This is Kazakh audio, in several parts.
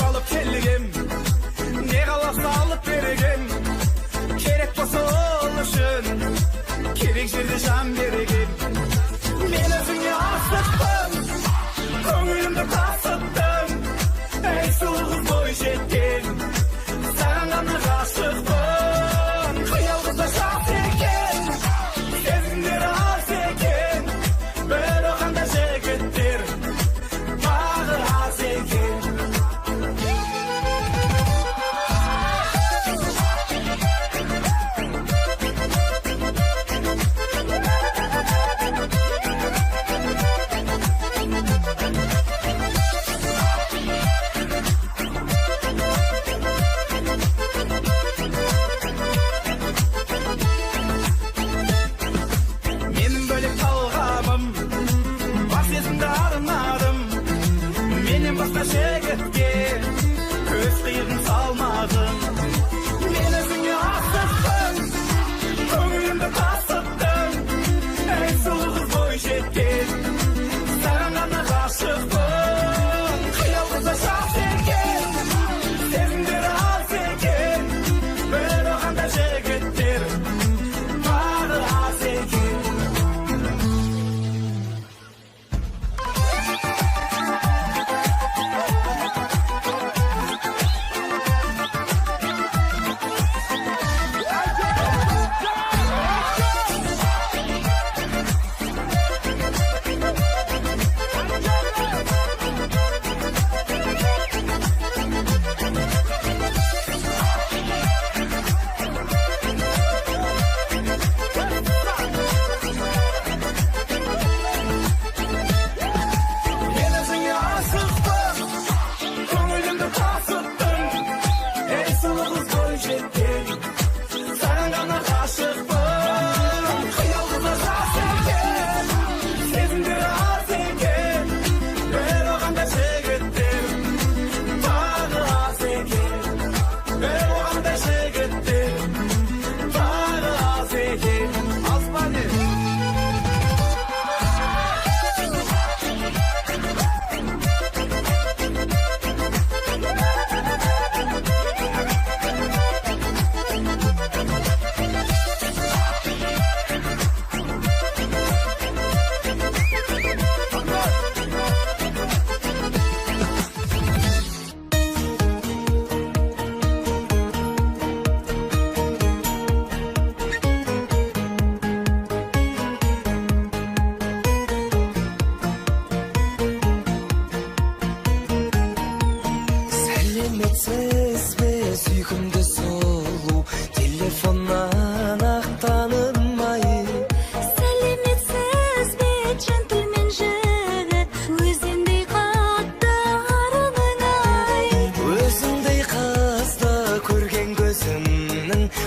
Alıp kelligim, ne kalasa alıp berigim. Kerek bolsa oluşun, kerek jerde jan berigim. Men özüňe aşykdym, köňülümde tasypdym. Ey sulgy boýjetdim, sana gana aşykdym. Kıyalgyda şat eken, sezgiler az eken. Bir oganda jegitdir, bagy az eken. Şegitge köz kıyığın salmadım. Men özüňe aşykdym, köňülümde tasypdym. Ey sulgy boýjetdim, sana gana aşykdym. Kıyalgyda şat eken, sezgiler az eken. Bir oganda jegitdir, bagy az eken.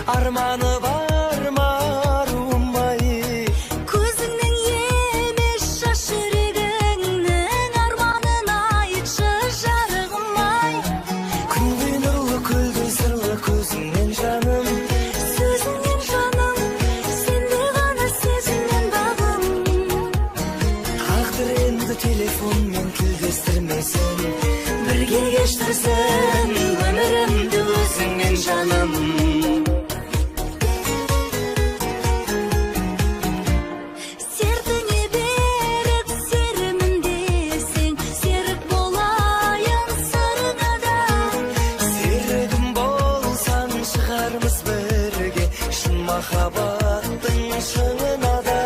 Armanı var marumay. Közüňden yemiş şaşyrygynň armanyny aýtşy jarygmay. Күнгү нурлы күлдү сырлы көзүңнен жаным. Sözüňden жаным, sende gana sezimden bagym. Takdir endi telefonmen tilдестирмесин. Birge geçtirsen ömrümdi özüňden жаным. Mahabatyň şyňyna da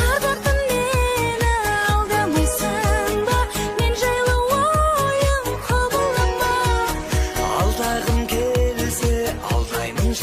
Ardaktym meni aldamaýsың ba, men jaýly oýum kabullanma. aldagym kelse aldaymyn.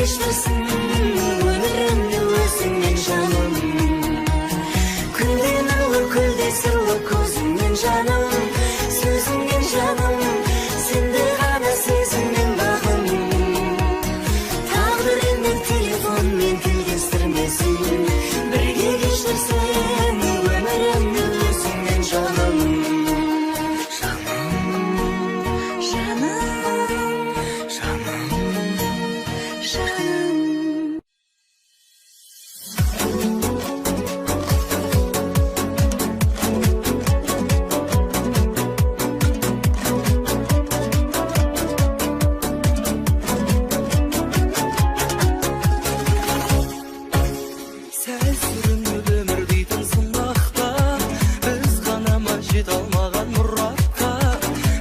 geçtirsin ömrümde özünden canım. Күнде нұрлы күлде сырлы көзіңнен жаным, сөзіңнен жаным, сенде ғана сезімнен бағым. Тағдыр енді телефонмен тілдестірмесін, бірге кешірсін өмірімді өзіңнен жаным. Сәл сүрініп өмір дейтін сынақта, біз ғана ма жете алмаған мұратқа.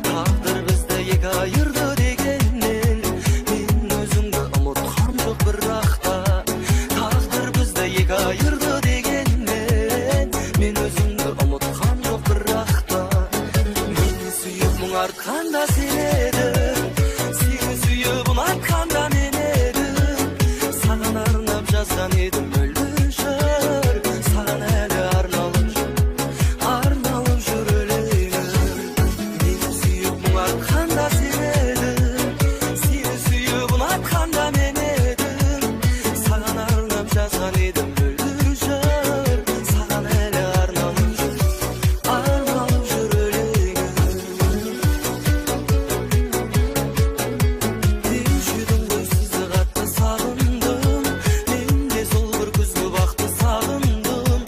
Тағдыр бізді екі айырды дегеннен, мен өзіңді ұмытқан жоқ бірақта. Тағдыр бізді екі айырды дегеннен, мен өзіңді ұмытқан жоқ бірақта. Мені сүйіп мұң артқанда сен едің, сені сүйіп ұнатқанда мен едім. Саған арнап жазған едім мөлдір жыр, саған әлі арналып жүр өлеңім. Мені сүйіп мұң артқанда сен едің, сені сүйіп ұнатқанда мен едім. Саған арнап жазған едім мөлдір жыр, саған әлі арналып жүр өлеңім. Деушідің ғой сізді қатты сағындым, мен де сол бір күзгі бақты сағындым.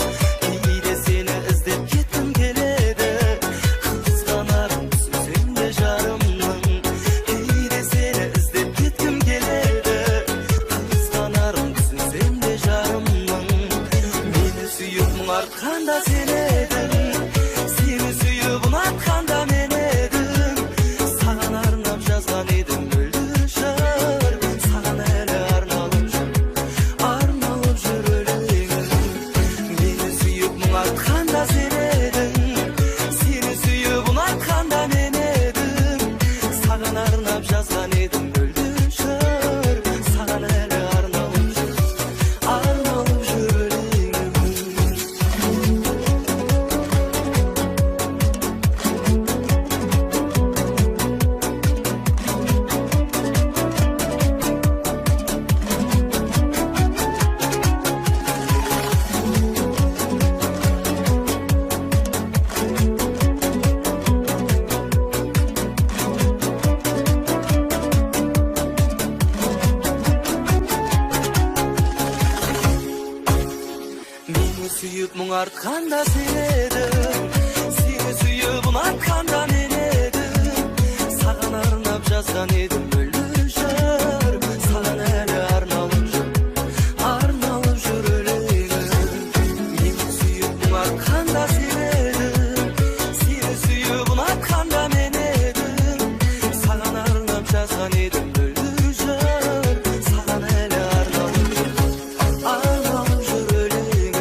Кейде сені іздеп кеткім келеді, қызғанарым түсінсең де жарымның. Кейде сені іздеп кеткім келеді, қызғанарым түсінсең де жарымның. Мені сүйіп мұң артқанда сен едің, сені сүйіп ұнатқанда мен едім. Саған арнап жазған едім мөлдір жыр, саған әлі арналып жүр өлеңім. Мені сүйіп мұң артқанда сен едің, сені сүйіп ұнатқанда мен едім. Саған арнап жазған едім мөлдір жыр, саған әлі арналып жүр өлеңім. Мені сүйіп мұң артқанда сен едің, сені сүйіп ұнатқанда мен едім. Саған арнап жазған едім мөлдір жыр, саған әлі арналып жүр өлеңім. Мені сүйіп мұң артқанда сен едің, сені сүйіп ұнатқанда мен едім. Саған арнап жазған едім мөлдір жыр, саған әлі арналып жүр өлеңім.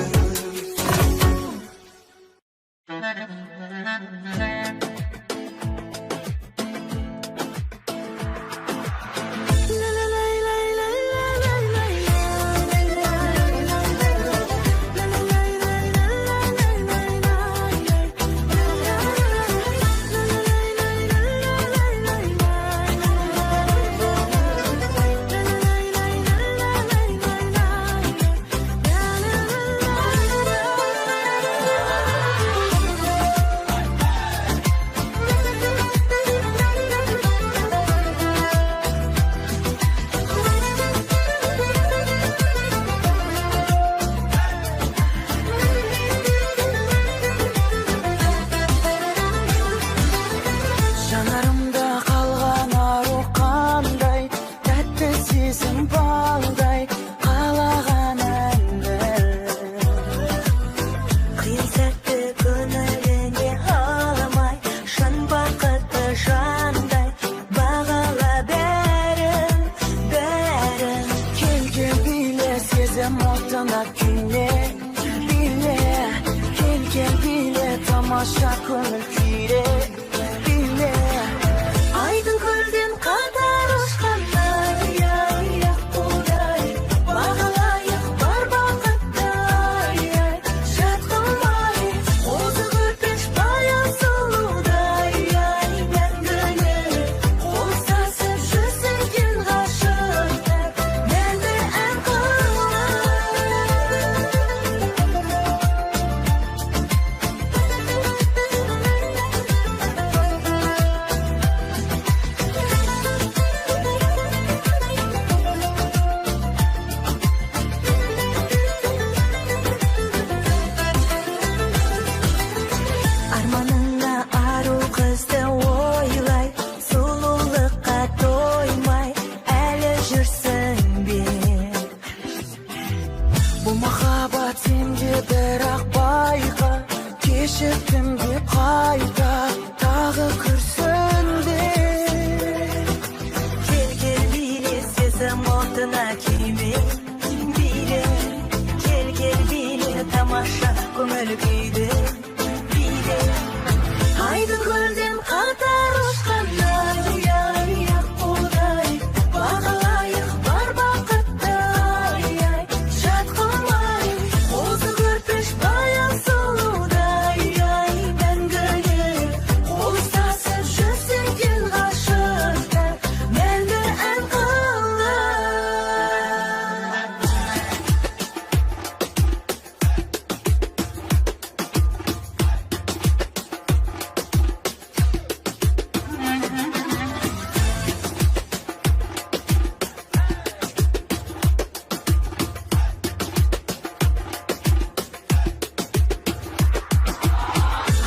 Тамаша көңіл күйде биле Айдың көлден қатар ұшқандай Аяқ қолда bile gel bile tamaşa köngül kuydu bile haydi ko'zim qatar uçqanday yar oday bağlayıq var baqытта şat qılmay o'zi ko'rpish bayan suluday мәңгілік қол ұстасып жүрсек ел ғашықта мәңгі ән қылып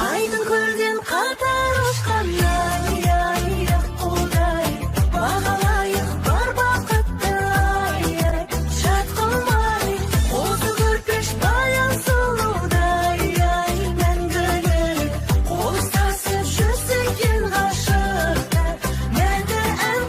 айдын көлден қатар ұшқандай одай бағалайық бар бақытты шат қылмай осы көрпеш баян сұлудай мәңгілік қол ұстасып жүрсек ел ғашықта мәңгі ән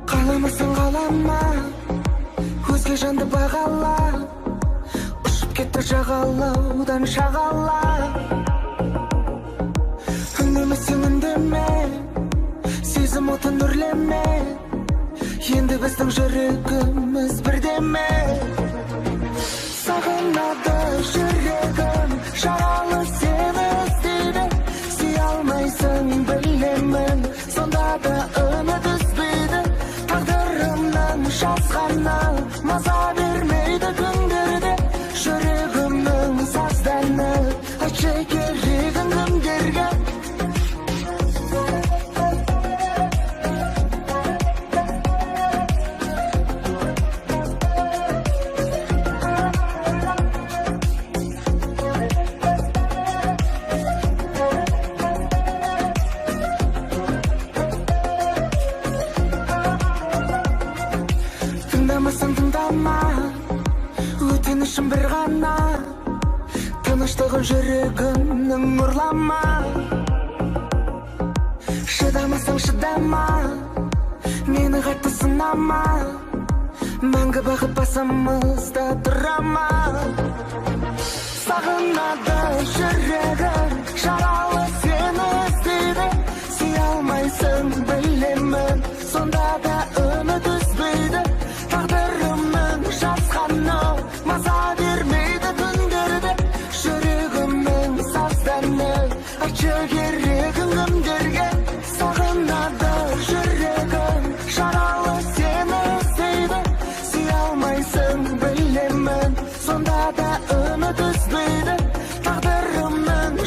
қаламасың қалама өзге жанды бағала ұшып кетті жағалаудан шағала үндемесең үндеме сезім отын үрлеме енді біздің жүрегіміз бірдеме сағынады жүрегім жаралы сені іздейді сүйе алмайсың білемін сонда да үміт үзбейді тағдырымның жазғаны маза бермейді күндерде жүрегімнің сазданы айтшы керегін кімдерге тыңдамасаң тыңдама өтінішім бір ғана тыныштығын жүрегімнің ұрлама шыдамасаң шыдама мені қатты сынама мәңгі бағып басымызда тұрама сағынады жүрегім жаралы сені іздейді сүйе алмайсың білемін сонда да үміт үзбейді тағдырымның жазғаны маза бермейді күндерде жүрегімнің сазданы айтшы керегін кімдерге сағынады жүрегім жаралы сені іздейді сүйе алмайсың білемін сонда да үміт үзбейді тағдырымның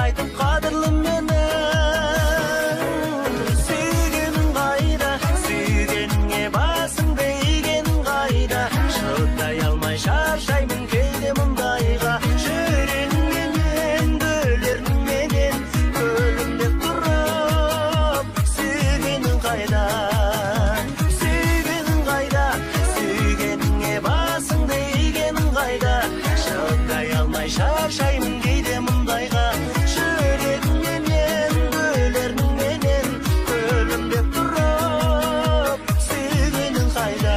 айтып қадірлім менің. Сүйгенің қайда, сүйгеніңе басыңды игенің қайда, шыдай алмай шаршаймын кейде мұндайға. Жүрегіңменен, гүлеріңменен күлімдеп тұрып, сүйгенің қайда, сүйгенің қайда, сүйгеніңе басыңды игенің қайда, шыдай алмай шаршаймын кейде мұндайға. Жүрегіңменен, гүлеріңменен күлімдеп тұрып, сүйгенің қайда.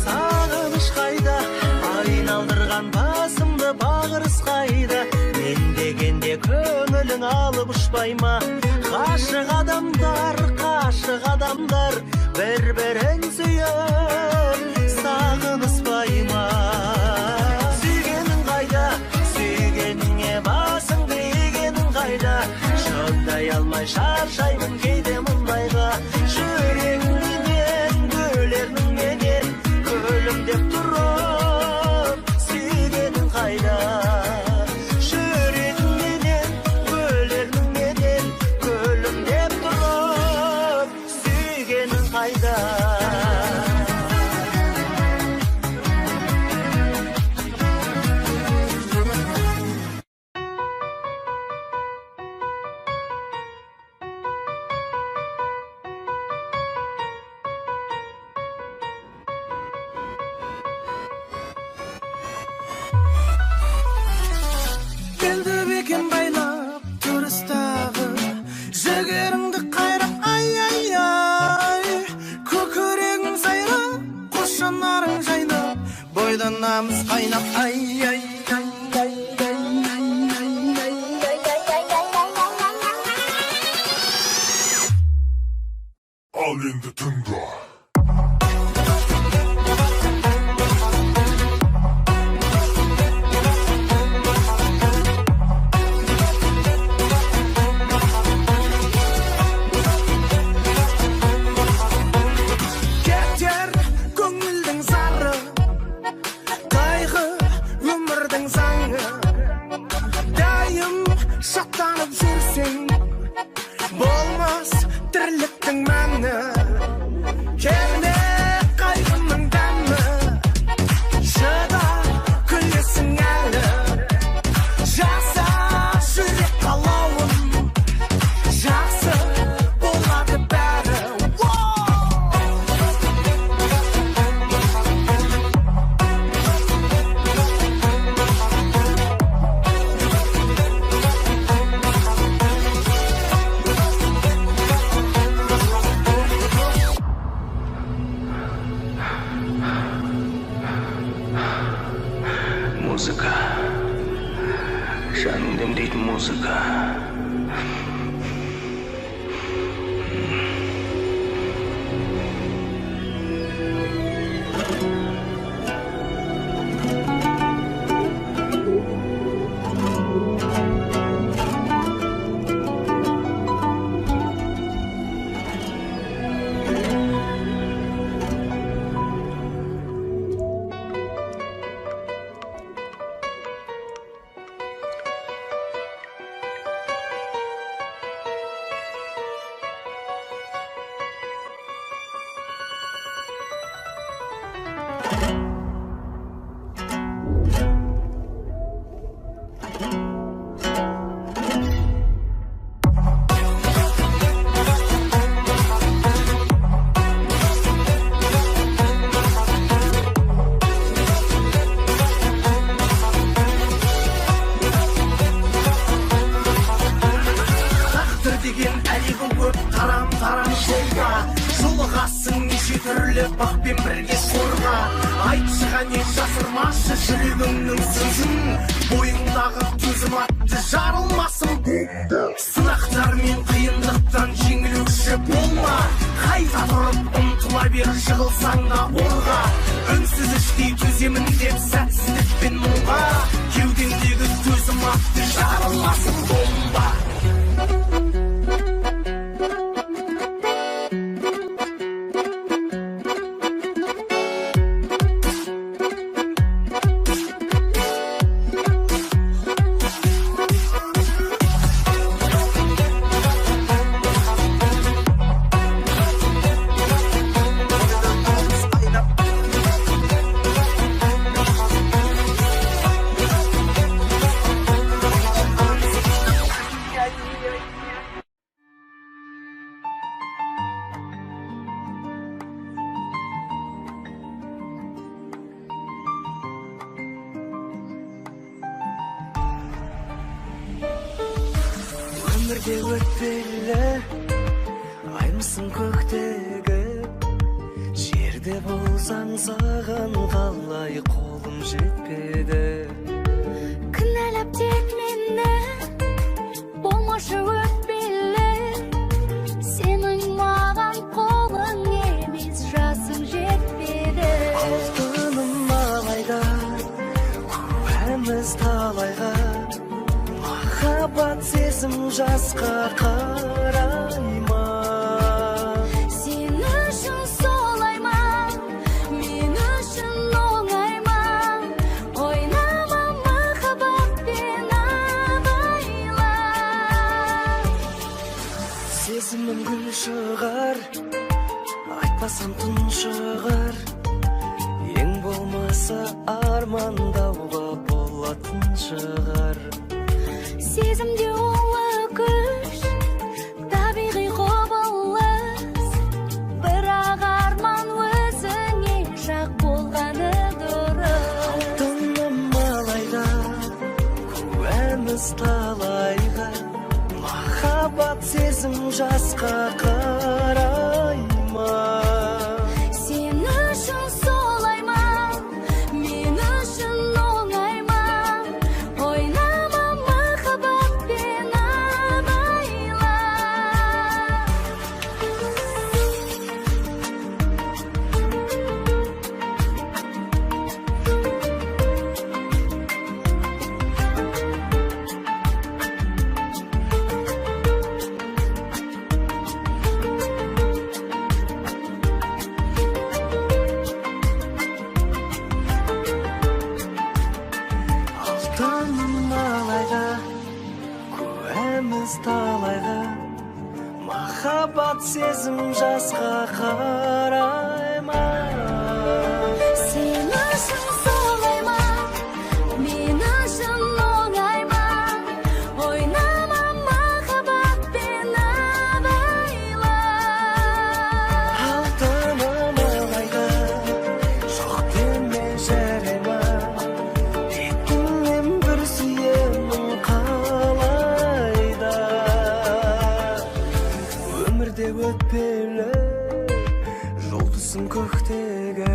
Сағыныш қайда, айналдырған басымды бағырыс қайда, мен дегенде көңілің алып ұшпай ма? Қашық адамдар бір-бірін сүйіп сағыныспай ма? Сүйгенің қайда, сүйгеніңе басыңды игенің қайда, шыдай алмай шаршаймын кейде мұндайға. Жүрегіңменен, гүлеріңменен күлімдеп тұрып, сүйгенің қайда, жүрегіңменен, гүлеріңменен күлімдеп тұрып, сүйгенің қайда. Келді бекен байлап тұрыстағы, жігеріңді қайрап, ай-ай-ай. Көкірегің сайрап, қос жанарың жайнап, бойдан намыс қайнап, ай-ай-ай. Al енді тыңда. Кетер көңілдің зары, қайғы өмірдің заңы. Дайым шаттанып жүрсең, болмас тірліктің мәні. Келме қайғының дәмі, шыда күлесің әлі. Жаса жүрек қалауын, жақсы болады бәрі. Музыка, жаның демдейтін музыка. бақпен бірге сорға айтшы қане жасырмашы жүрегіңнің сөзін бойыңдағы төзім атты жарылмасын сынақтар мен қиындықтан жеңілуші болма қайта тұр бері жығылсаң да орға, үнсіз іштей төземін деп сәтсіздік пен мұңға, кеудеңдегі төзім атты жарылмасын бомба. Өмірде өтпелі аймысың көктегі, жерде болсаң саған қалай қолым жетпеді. Кінәлап тек мені, болмашы өтпелі, сенің маған қолың емес, жасың жетпеді. Алтыным алайда, куәміз талайға, махаббат сезім жасқа қарай ма? Сен үшін солай ма, мен үшін оңай ма? Ойнама махаббатпен абайла. Сезімім гүл шығар, айтпасам түн шығар, ең болмаса армандауға болатын шығар. Сезімде улы күш, табиғи құбылыс, бірақ арман өзіңе жақ болғаны дұрыс. Алтыным алайда, куәміз талайға, махаббат сезім жасқа қарай ма? Сен үшін солай ма, мен үшін оңай ма? Ойнама махаббатпен абайла. Алтыным алайда, куәміз талайға, махаббат сезім жасқа қарай ма? Сен үшін солай ма, мен үшін оңай ма? Ойнама махаббатпен абайла. Алтыным алайда, жоқ деме жарема, бетіңнен бір сүйемін қалайда. Өмірде өтпелі жұлдызың көктегі.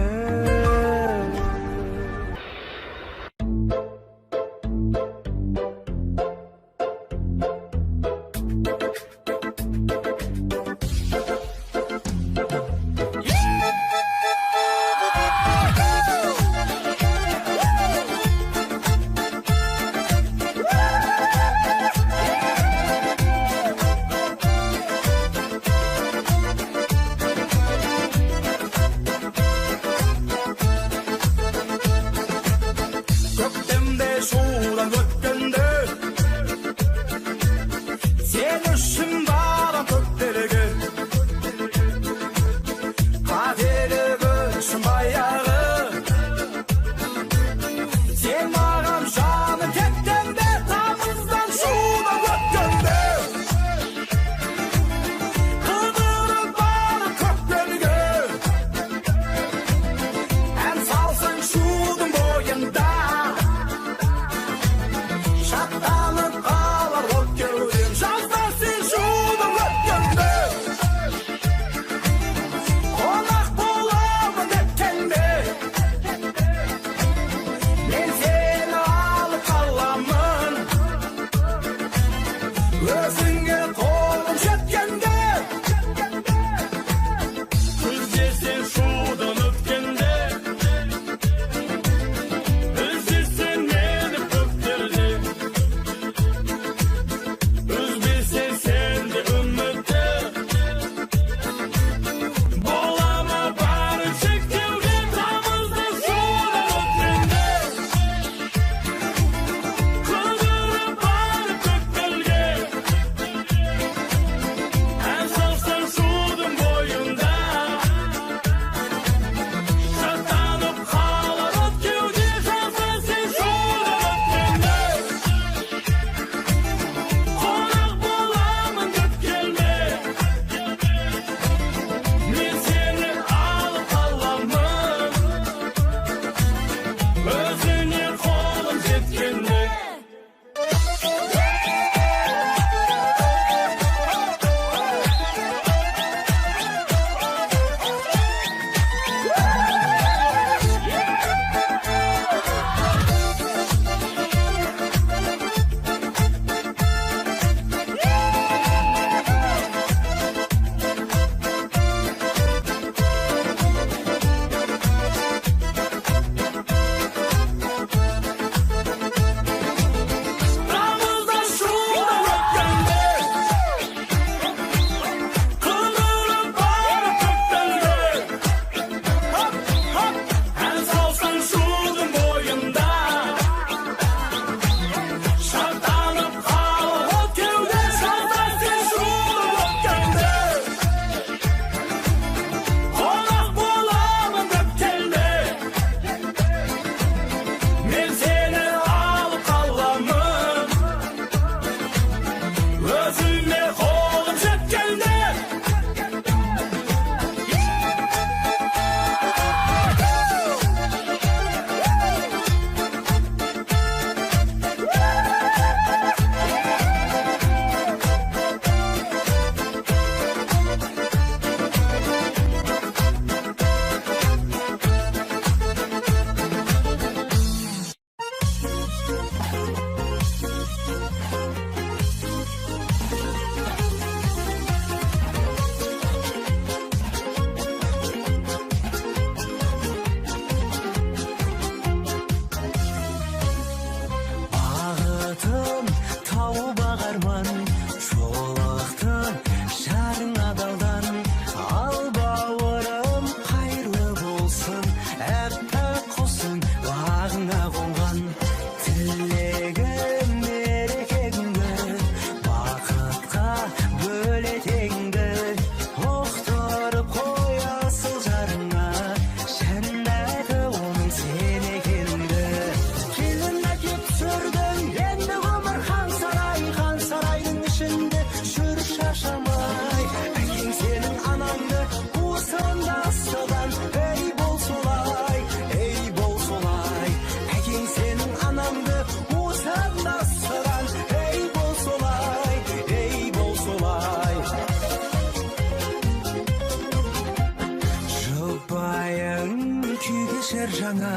билер жаңа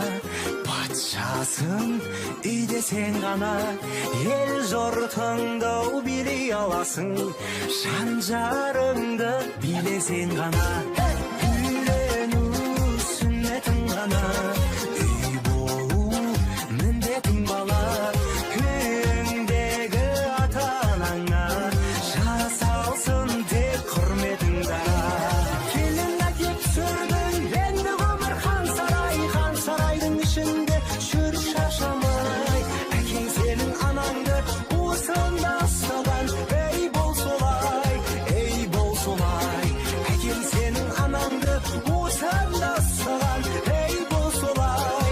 патшасын үйде сен ғана ел жұртыңды билей аласың жан жарыңды билесең ғана үйлену сүннетің ғана үй болу міндетің бала үйіңдегі ата анаңа жасалсын тек құрметің дара келін әкеп түсірдің енді өмір хан сарайдың ішінде жүр шашамай әкең сенің анаңды уысында ұстаған ей бол солай әкең сенің анаңды уысында ұстаған ей бол солай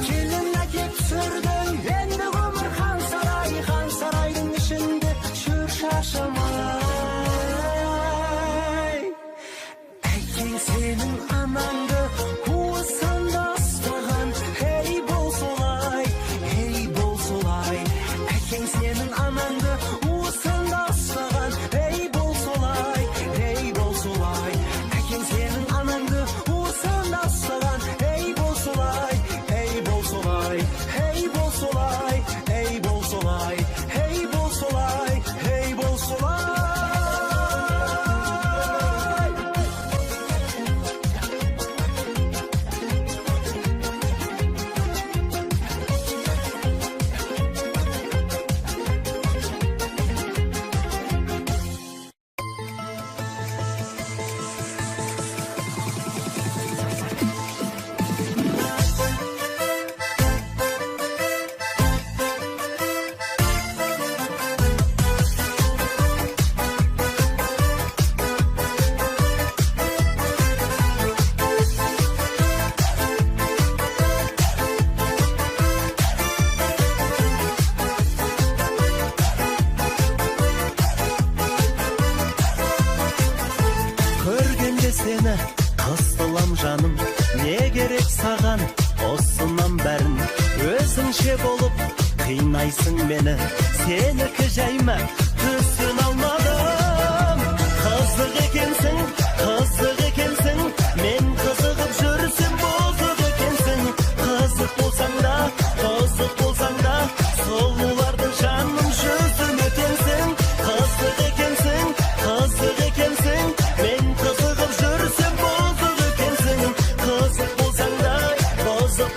келін әкеп түсірдің енді өмір хан сарайдың ішінде жүр шашамай әкең сенің анаңды уысында ұстаған ей бол солай әкең сенің анаңды уысында ұстаған ей бол солай әкең сенің анаңды уысында ұстаған ей бол солай көргенде сені қыстылам жаным не керек саған осынан бәрін өзіңше болып қинайсың мені сенікі жайма түсін алмадым қызық екенсің мен қызығып жүрсем бозық екенсің қызық болсаң да сұлулардың жаным жүзін өтенсің қызық екенсің мен қызығып жүрсем бозық екенсің қызық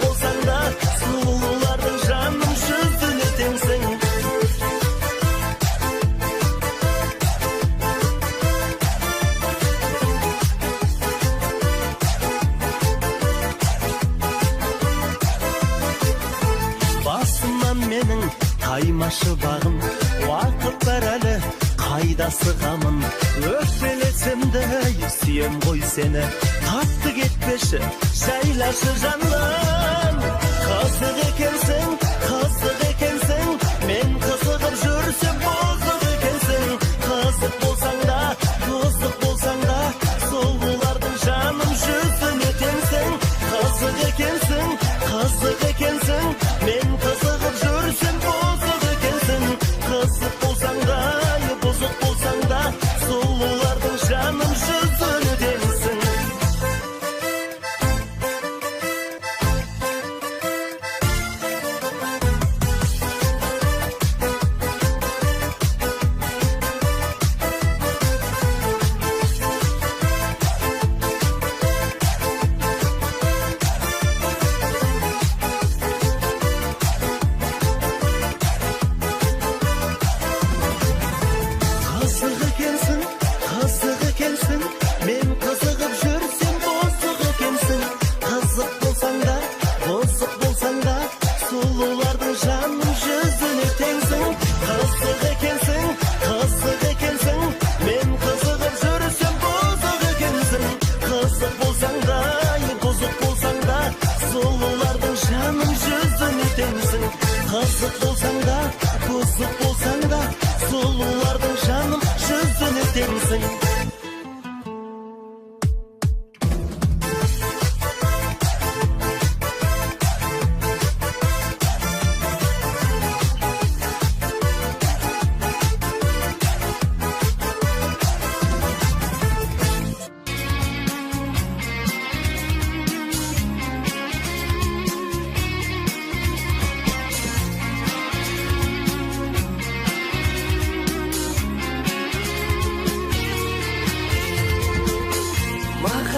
болсаң да сұлулардың жаным жүзін өтенсің басымнан менің таймашы бағым уақыт бар әлі қайда сығамын өкпелесем де сүйем ғой сені қатты кетпеші жайлашы жаным қызық екенсің мен қызығып жүрсем бозық екенсің қызық болсаң да сұлулардың жаным жүзін өтенсің қызық екенсің мен қызығып жүрсем бозық екенсің қызық болсаң да сұлулардың жаным жүзін өтенсің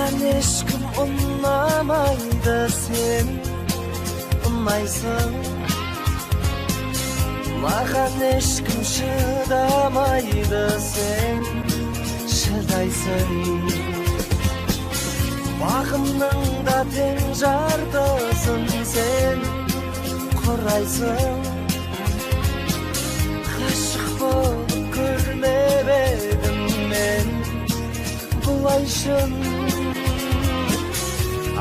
Mağan eşkim unlamaydı, sen unlaysın. Mağan eşkim şıdamaydı, sen şıdaysın. Bağımның da тең жартысын sen құрайсың. Ғашық болып көрмеп едім мен бұлайшын.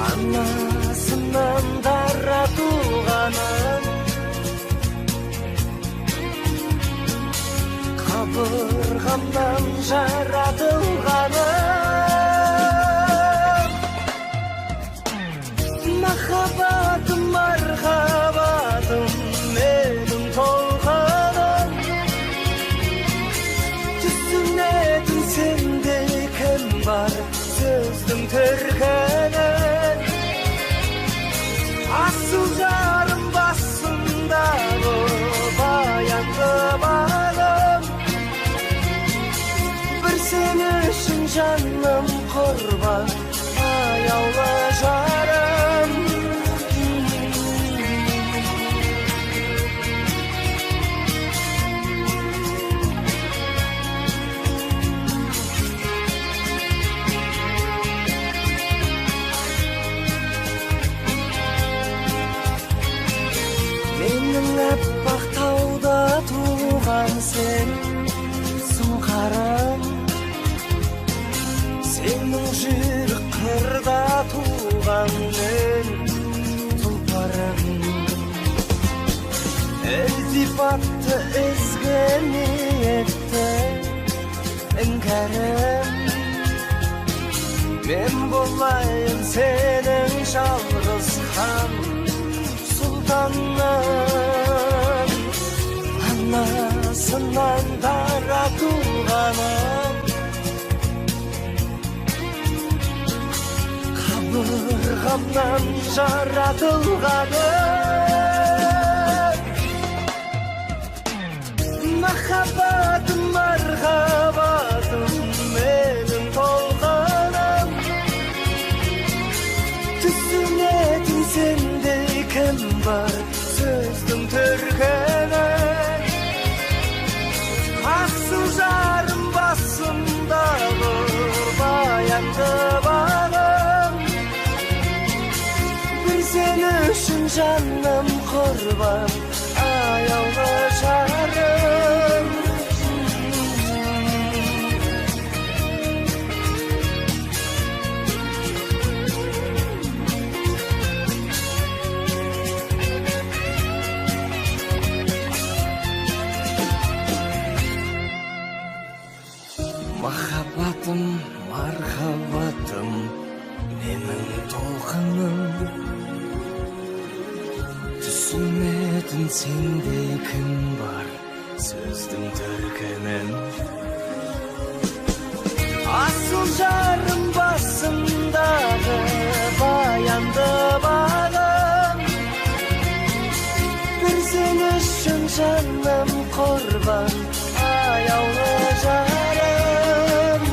Анасынан дара туғаным, қабырғамнан жаратылғаным. Махаббатым, мархабатым, менің толғаным. Түсінетін сенде кім бар, сөздің төркінін. Асыл жарым басындағы баянды бағым. Бір сен үшін жаным құрбан, аяулы жарым. Менің әппақ тауда туған сен сұңқарым. Сенің жүйрік қырда туған мен тұлпарым. Ілтипатты ізгі ниетті іңкәрім. Мен болайын сенің жалғыз хан сұлтаным. Анасынан дара туғаным, қабырғамнан жаратылғаным. Махаббатым, мархабатым, менің толғаным. Түсінетін сенде кім бар, сөздің төркінін. Асыл жарым басымдағы баянды бағым. Бір сен үшін жаным құрбан, аяулы жарым. Махаббатым, мархабатым, менің толқыным. Түсінетін сенде кім бар, сөздің төркінін. Асыл жарым басымдағы баянды бағым. Бір сен үшін жаным құрбан, аяулы жарым.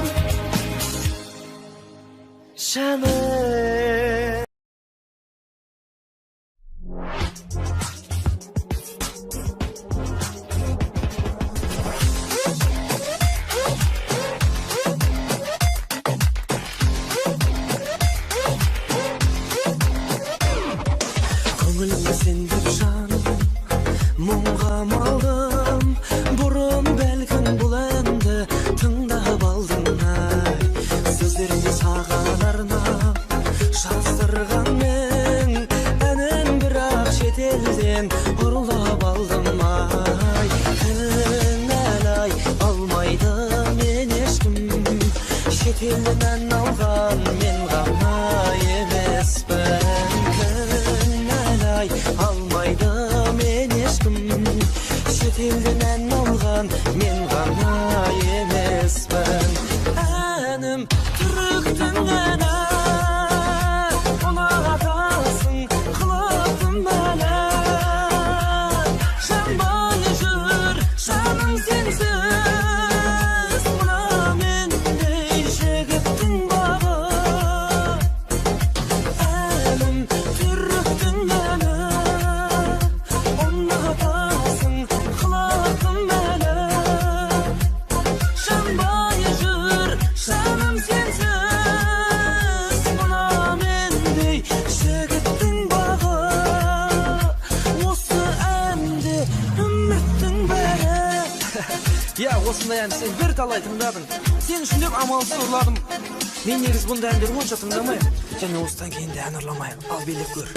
Жаным. Көңілімді сендеп жаным, мұңға малдым. Бұрын бәлкім бұл әнді тыңдап алдың ай. Сөздеріңді саған арнап жаздырған мен, әнін бірақ шетелден ұрлап алдым ай. Кінәлай алмайды мен ешкім, шетелден ән алған мен ғана емеспін. Кінәлай алмайды мен ешкім, шетелден ән алған мен ғана емеспін. Әнім түріктің әні, ұнатасың қылықтым әлі. Жанбай жүр жаным сенсіз, мына мендей жігіттің бағы. Osunda yani sen bir talay tыңдадың. Sen үшін деп амалсыз ұрладым. Мен негіз бұндай әндер онша тыңдамайым. Және осыдан кейін де ән ұрламайым. Ал билеп көр.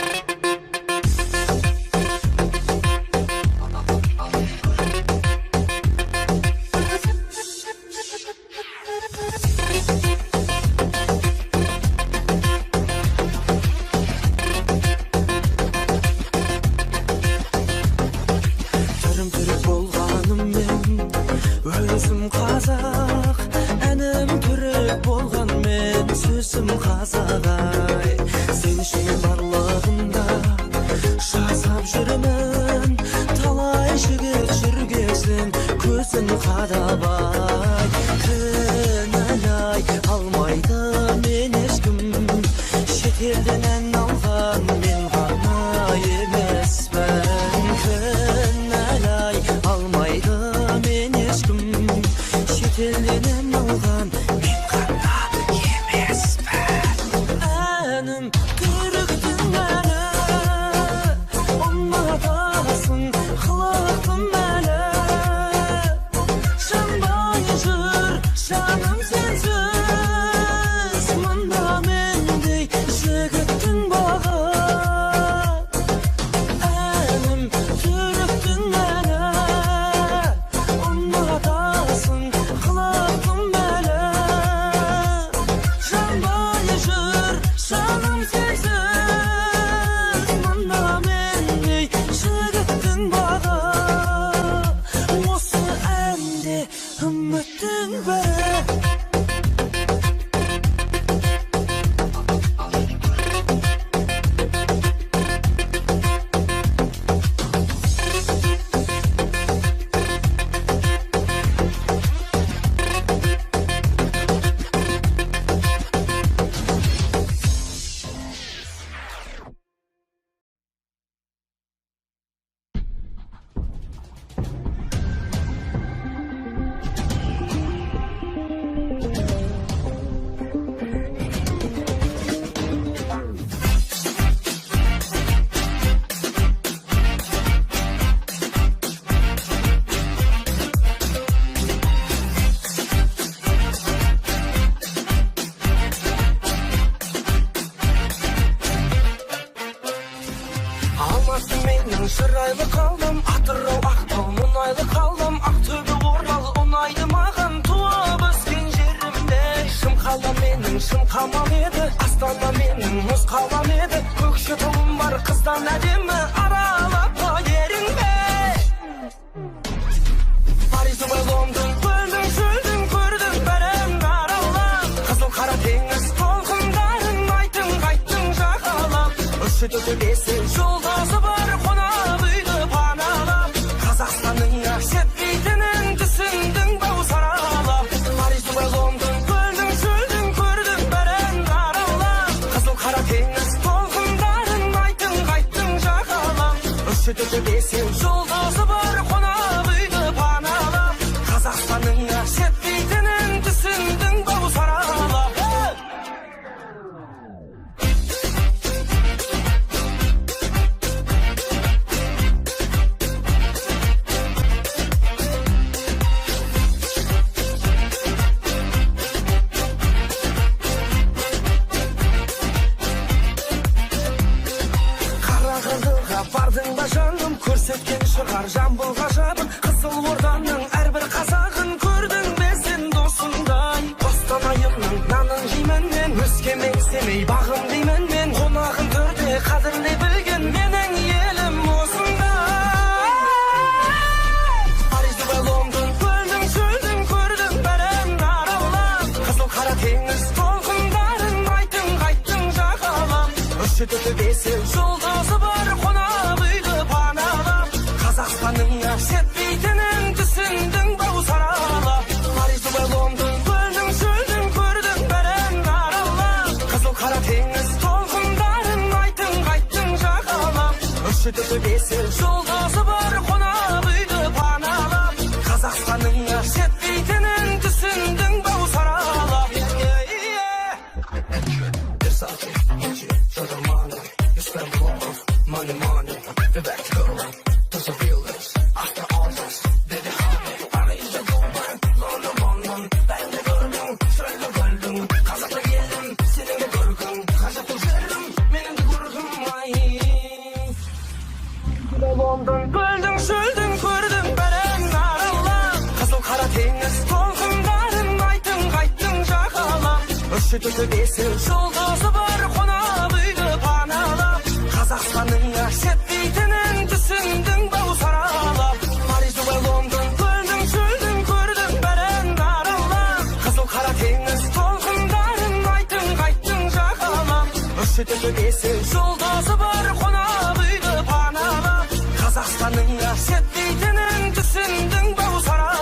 Өзім қазақ, әнім түрік болған мен сөзім қазақ-ай. Сен үшін барлығында жазап жүрмін, талай жігіт жүргесін көзін қадап-ай. Кінәлай алмайды мен ешкім, шетелден ән алған мен ғана емеспін. Кінәлай алмайды мен ешкім, шетелден алған мен ғана емеспін. Әнім түріктің әні, ұнатасың қылықтым әлі. Жанбай жүр жаным сенсіз, мында мендей жігіттің бағы. Әнім түріктің әні, ұнатасың қылықтым әлі. Жанбай жүр жаным сенсіз, мында мендей жігіттің бағы. Осы әнде үміттің бәрі. Алматы менің шырайлы қалдым, Атырау Ақтау мұнайлы қалдым, Ақтөбе Орал ұнайды маған, туып өскен жерімде. Шымқала менің шым қамал еді, Астана менің мұз қалам еді, Көкшетауым бар қыздан әдемі, аралап еріңбе. Париж, Дубай, Лондон, көлдің шөлдің көрдің бәрін аралап, қызыл қара теңіз толқындарын айттың қайттың жағалап. Үш төбесі жолдасы бар қонақ үйді паналап, Қазақстанның жетпейтінін түсіндің бау саралап. Париж, Дубай, Лондон, көлдің шөлдің көрдің бәрін аралап, қызыл қара теңіз толқындарын айттың қайттың жағалап. Үш төбесі жолдасы бар қонақ үйді паналап, Қазақстанның жетпейтінін түсіндің бау саралап. Қарағандыға бардың ба жаным, көрсеткен шығар жамбыл ғажабын, Қызыл Орданың әрбір қазағын көрдің бе сен досыңдай. Қостанайымның нанын жеймін мен, Өскемен семей бағым деймін мен, қонағын төрде қадірлей білген менің елім осындай. Париж, Дубай, Лондон, көлдің шөлдің көрдің бәрін аралап, қызыл қара теңіз толқындарын айттың қайттың жағалап. Үш төбесі жолдасы бар қонақ үйді паналап, Қазақстанның жетпейтінін түсіндің бау саралап. Париж, Дубай, Лондон, көлдің шөлдің көрдің бәрін аралап, қызыл қара теңіз толқындарын айттың қайттың жағалап. Үш төбесі жолдасы бар қонақ үйді паналап, Қазақстанның жетпейтінін түсіндің бау саралап. Money, back to go. Doesn't feel this. After all this, did it hard. I need to go back. Жұлдызы бар қонақ үйді паналап Қазақстанның әсет дейтінін түсіндің бау саралап Париж, Дубай, Лондон, көлдің, шөлдің көрдің бәрін аралап Қызыл қара теңіз толқындарын айттың қайттың жағалап Үш төбесі жұлдызы бар қонақ үйді паналап Қазақстанның әсет дейтінін түсіндің бау саралап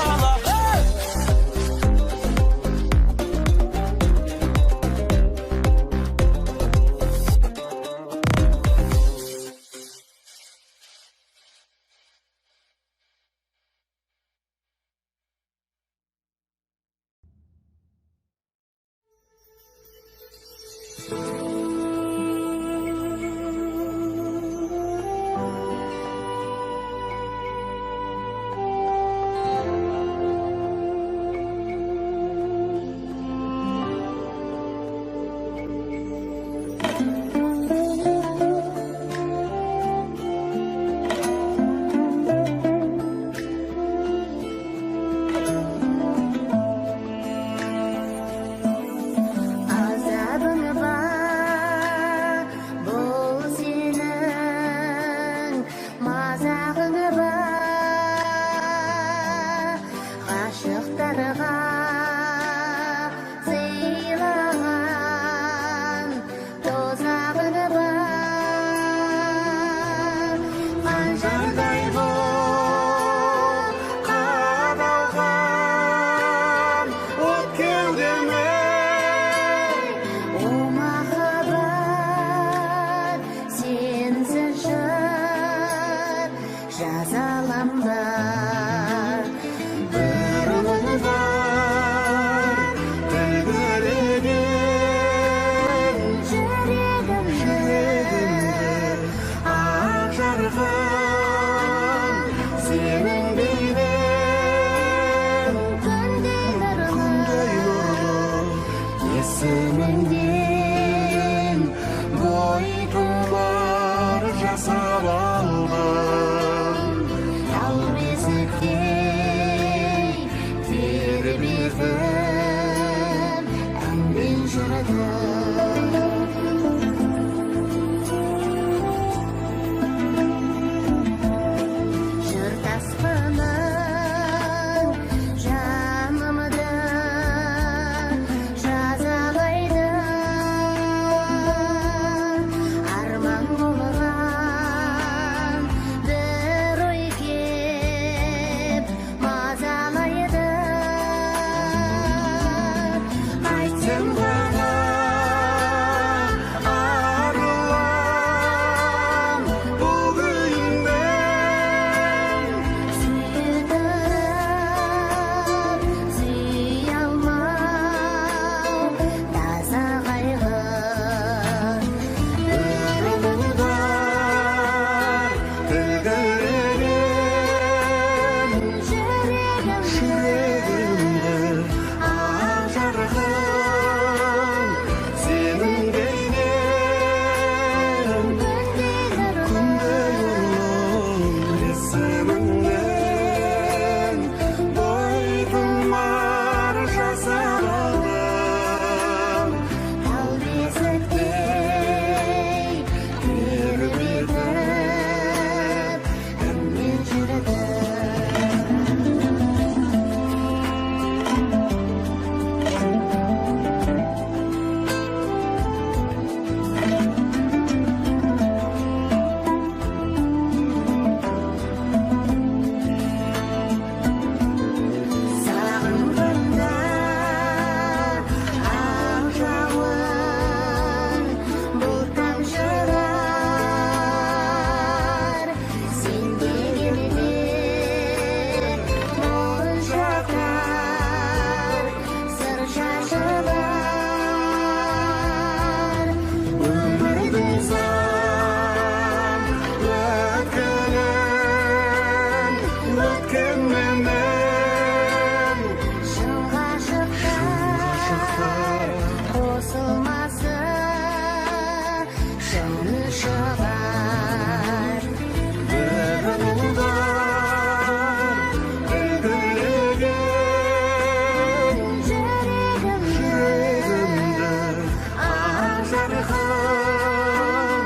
жарқын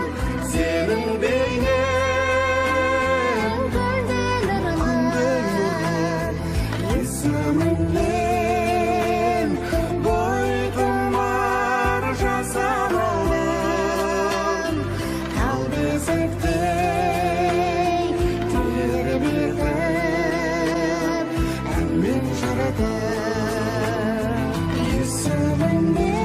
сенің бейнең есіміңнен бойтұмар жасалым тал бесіктей тербетіп әнмен жаратып есіміңнен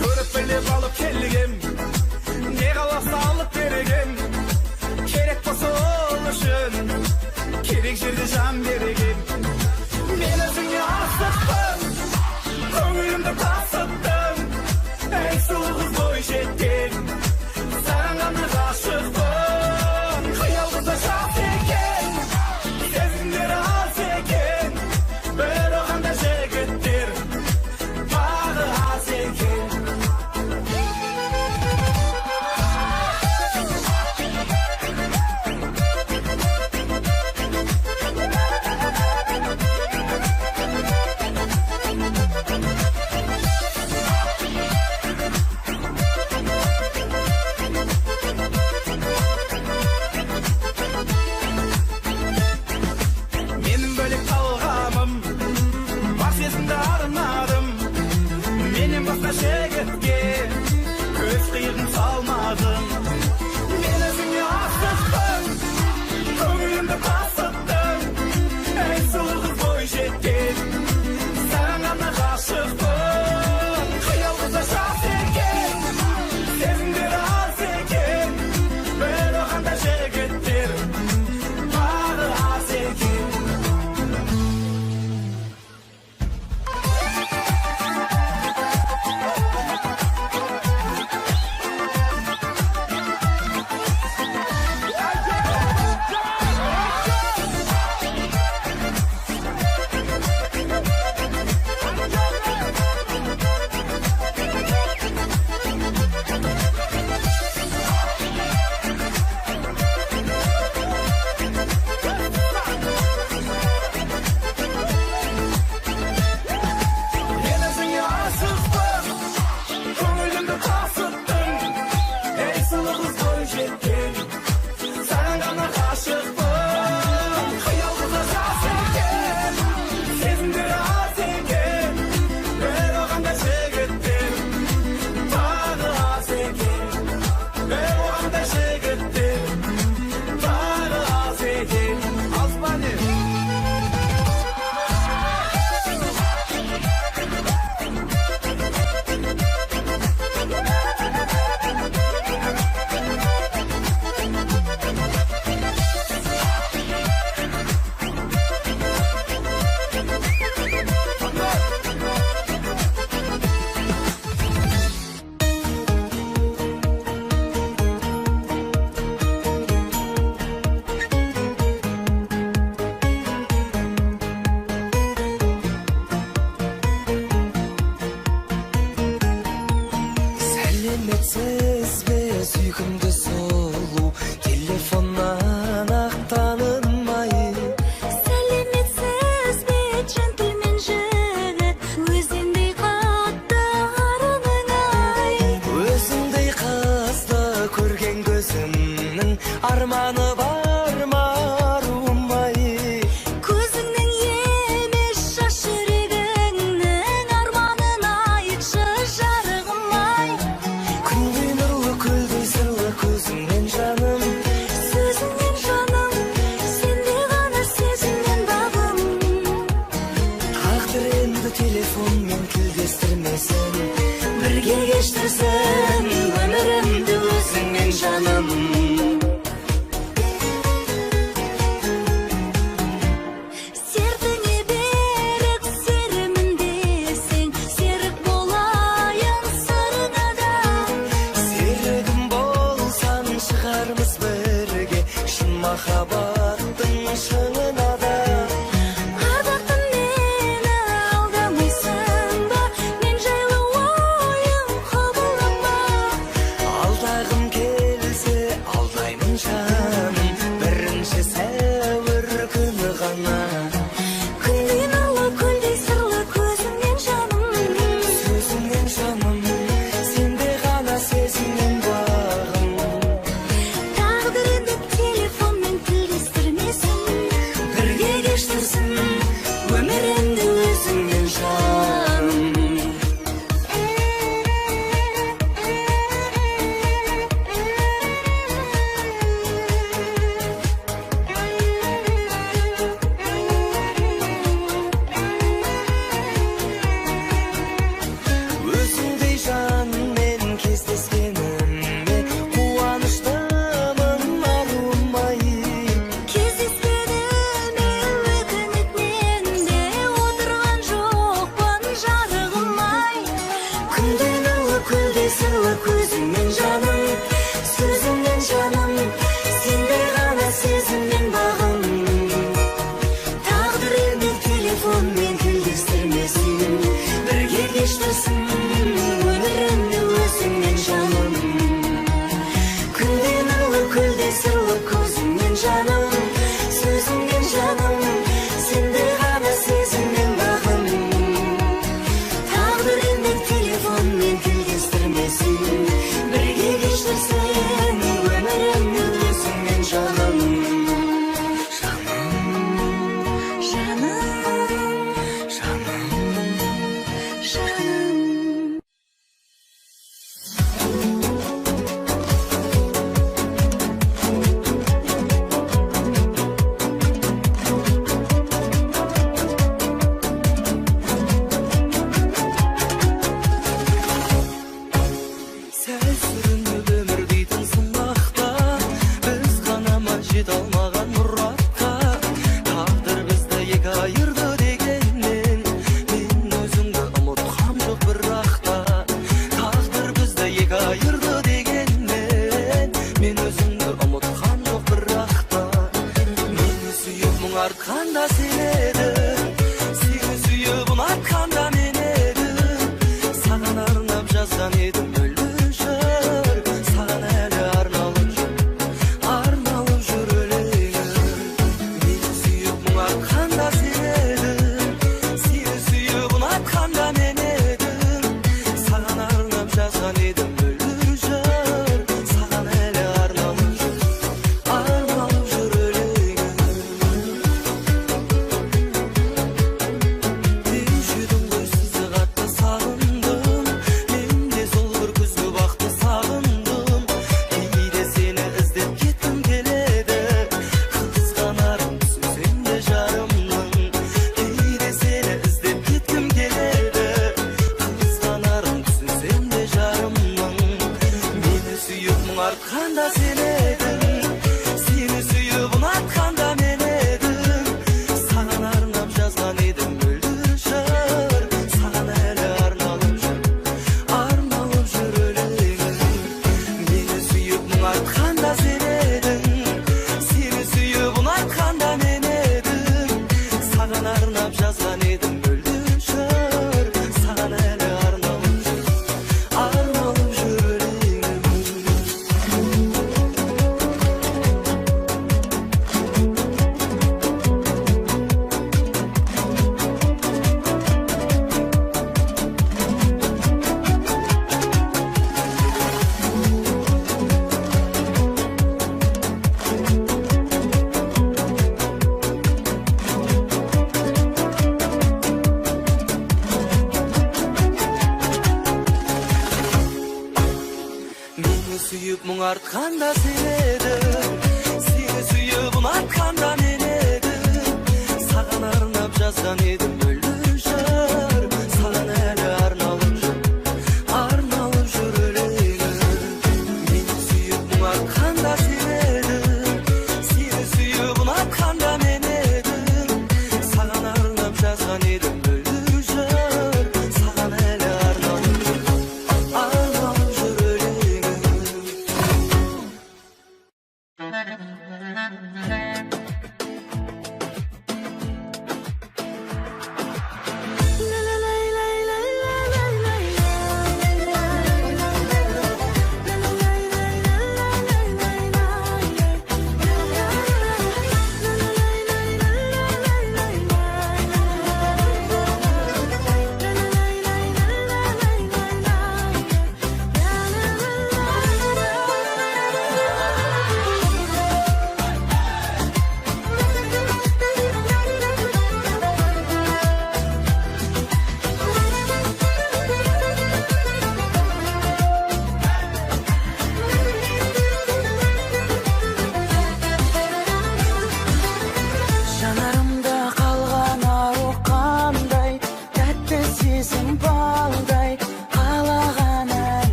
Көріп біліп алып келгем, не қаласа алып берегем. Керек болса ол үшін, керек жерде жан берегем. Мен өзіңе асықпын, көңілімді тасыттым. Ей сұлу қыз бойжеткен, саған ғана ғашықпын. Қиял қызда жас екен, сезімдері аз екен. Бір оған да жігіттер тағы аз екен. Менің бөлек талғамым, бар сезімді арнадым. Менен басқа жігітке көз қиығын салмадым. Мен өзіңе асықпын, көңілімді тасыттым. Ей сұлу қыз бойжеткен, саған ғана ғашықпын. Қиял қызда жас екен, сезімдері аз екен. Бір оған да жігіттер тағы аз екен. Мен өзіңе асықпын, көңілімді тасыттым. Ей сұлу қыз бойжеткен, саған ғана ғашықпын. Қиял қызда жас екен, сезімдері аз екен. Бір оған да жігіттер тағы аз екен. Бір оған да жігіттер тағы аз екен. Алспане. Сәлеметсіз бе сүйкімді сұлу, телефоннан ақ танылмай. Сәлеметсіз бе джентльмен жігіт, өзіңдей қатты арының-ай. Өзіңдей қызды көрген көзімнің арманы бар ма арумай. Көзіңнің емес жас жүрегіңнің арманын айтшы жарығым-ай. Күндей нұрлы көлдей сырлы көзіңнен жаным. Сөзіңнен жаным, сенде ғана сезімнен бағым. Тағдыр енді телефонмен тілдестірмесін, бірге кештірсін өмірімді өзіңмен жаным. Сертіңе берік серімін десең, серік болайын сырыңа да. Серігім болсаң шығармыз бірге, шын махаббаттың шыңына да. Ардақтым мені алдамайсың ба, мен жайлы ойым құбылама. Алдағым келсе алдаймын жаным, бірінші сәуір күні ғана. Күндей нұрлы көлдей сырлы көзіңнен жаным. Сөзіңнен жаным. сыйлы көзіңнен жаным, сөзіңнен жаным, сендей ғана сезіммен бағым. Тағдыр енді телефонмен тілдестірмесін, бірге кештірсін өмірімді өзіңнен жаным. Күнде нұрлы көлде сырлы көзіңнен жаным, сөзіңнен жаным, сендей ғана сезіммен бағым. Тағдыр енді телефонмен тілдестірмесін, бірге кештірсін өмірімді өзіңнен жаным. Сәл сүрініп өмір дейтін сынақта, біз ғанама жете алмаған мұратқа. Тағдыр бізді екі айырды дегенмен, мен өзіңді ұмытқам жоқ бірақта. Тағдыр бізді екі айырды дегенмен, мен өзіңді ұмытқам жоқ бірақта. Мені сүйіп мұң артқанда сен едің, сені сүйіп ұнатқанда мен едім. Саған арнап жазған едім саған әлі арналып жүр өлеңім. Мені сүйіп мұң артқанда сен едің, сені сүйіп ұнатқанда мен едім. Саған арнап жазған едім мөлдір жыр, саған әлі арналып жүр өлеңім. Деуші едің ғой сізді қатты сағындым, мен де сол бір күзгі бақты сағындым. Кейде сені іздеп кеткім келеді, қызғанарым түсінсең де жарымның. Кейде сені іздеп кеткім келеді, қызғанарым түсінсең де жарымның. Мені сүйіп мұң артқанда сен едің, сені сүйіп ұнатқанда мен едім. Саған арнап жазған едім мөлдір жыр, саған әлі арналып жүр өлеңім. Мені сүйіп мұң артқанда сен едің, сені сүйіп ұнатқанда мен едім. Саған арнап жазған едім мөлдір жыр, саған әлі арналып жүр өлеңім. Мені сүйіп мұң артқанда сен едің, сені сүйіп ұнатқанда мен едім. Саған арнап жазған едім мөлдір жыр, саған әлі арналып жүр өлеңім. Мені сүйіп мұң артқанда сен едің, сені сүйіп ұнатқанда мен едім. Саған арнап жазған едім мөлдір жыр, саған әлі арналып жүр өлеңім.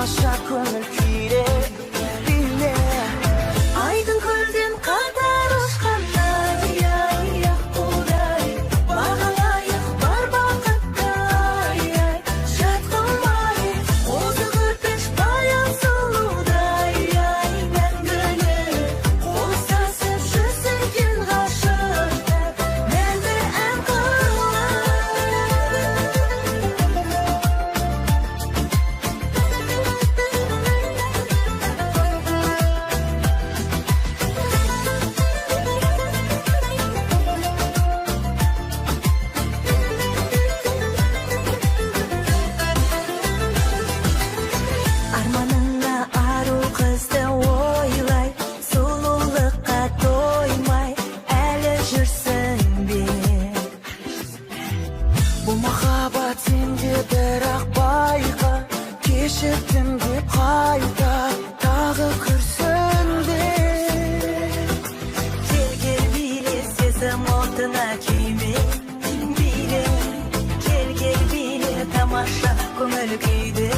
тамаша көңіл күйде биле. Айдың көлден қатар ұшқандай, ай-ақ құдай, бағалайық бар бақыттай, жат қылмай, қозы көрпеш баян сұлудай, мәңгілік қол ұстасып жүрсек ғашықтар, мәңгі ән қылар. Арманыңа ару қызды ойлай, сұлулыққа тоймай, әлі жүрсің бе? Бұл махаббат сенде бірақ байқа, кешірдім деп қайта тағы күрсінбе. Кел биле, сезім отына күйме, биле. Кел биле, тамаша көңіл күйде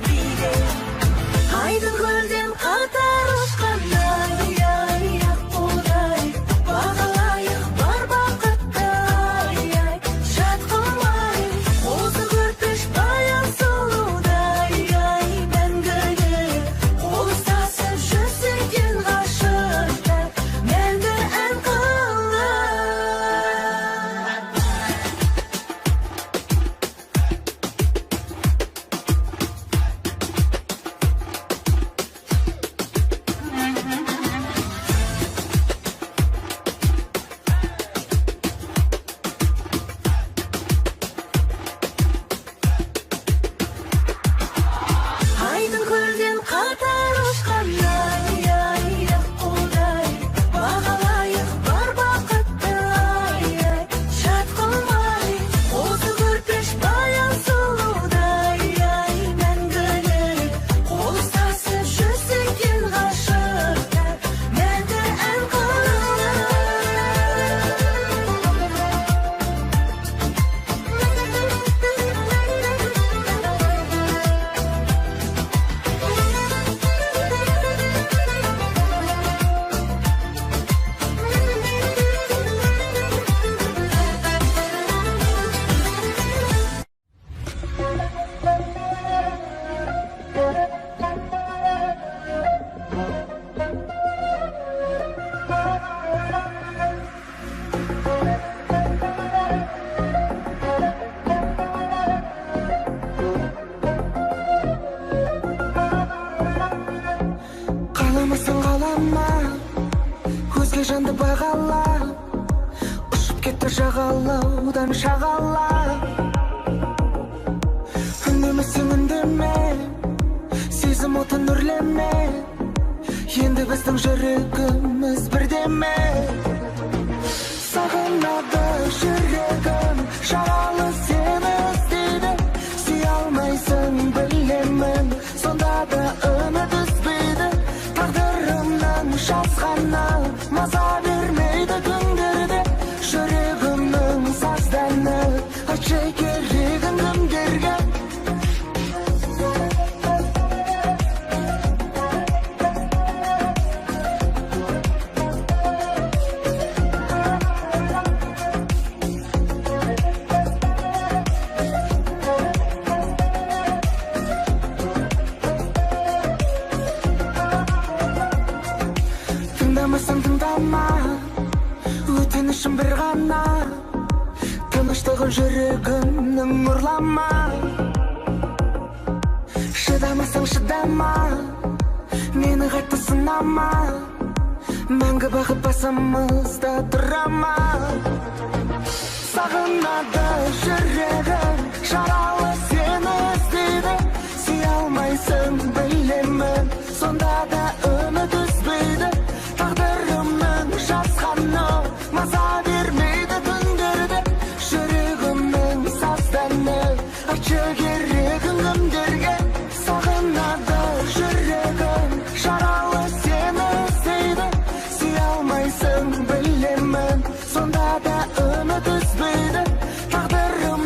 биле. Айдың көлден қатар ұшқандай, ай-ақ құдай, бағалайық бар бақыттай, жат қылмай, қозы көрпеш баян сұлудай, мәңгілік қол ұстасып жүрсек ғашықтар, мәңгі ән қылар. Айдың көлден қатар ұшқандай, ай-ақ құдай, бағалайық бар бақыттай, жат қылмай, қозы көрпеш баян сұлудай, мәңгілік қол ұстасып жүрсек ғашықтар, мәңгі ән қылар. Қаламасың қалама, өзге жанды бағала, ұшып кетті жағалаудан шағала. Үндемесең үндеме, сезім отын үрлеме, енді біздің жүрегіміз бірдеме. Сағынады жүрегім, жаралы сені іздейді, сүйе алмайсың білемін, сонда да үміт үзбейді. Тағдырымнан жазғаны маза бермейді күндерде, жүрегімнің сазданы, айтшы керегін кімдерге? Тыңдамасаң тыңдама, өтінішім бір ғана, тыныштығын жүрегімнің ұрлама. Шыдамасаң шыдама, мені қайтты сынама, мәңгі бағып басымызда тұрама. Сағынады жүрегім, жаралы сені іздейді, сүйе алмайсың білемін, сонда да үміт үзбейді. Тағдырымның жазғаны маза бермейді күндерде, жүрегімнің сазданы, айтшы керегін кімдерге? Сағынады жүрегім, жаралы сені іздейді, сүйе алмайсың білемін, сонда да үміт үзбейді. Тағдырым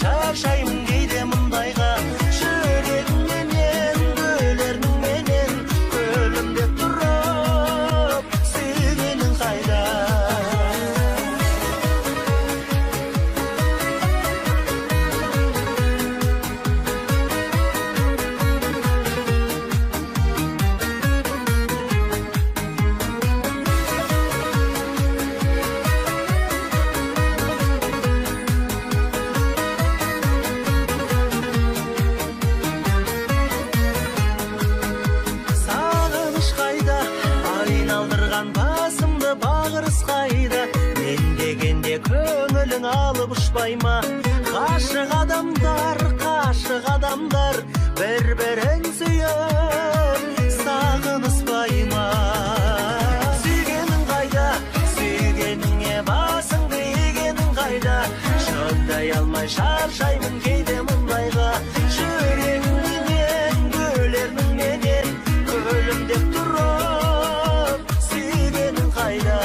шаршаймын кейде мұндайға жүрегіңменен өлеріңменен өлім деп тұрып сүйгенің қайда сағыныш қайда айналдырған басымды бағырыс қайда мен дегенде көңілің алып ұшпай ма ғашық адамдар бір-бірін сүйіп сағыныспай ма сүйгенің қайда сүйгеніңе басыңды игенің қайда шыдай алмай шаршаймын кейде мұндайға жүрегіңменен өлеріңменен өлім деп тұрып сүйгенің қайда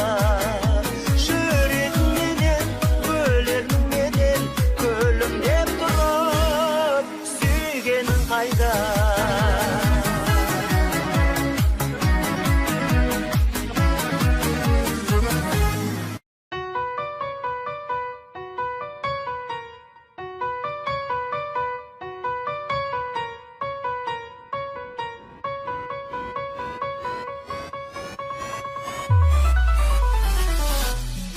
жүрегіңменен өлеріңменен өлім деп тұрып сүйгенің қайда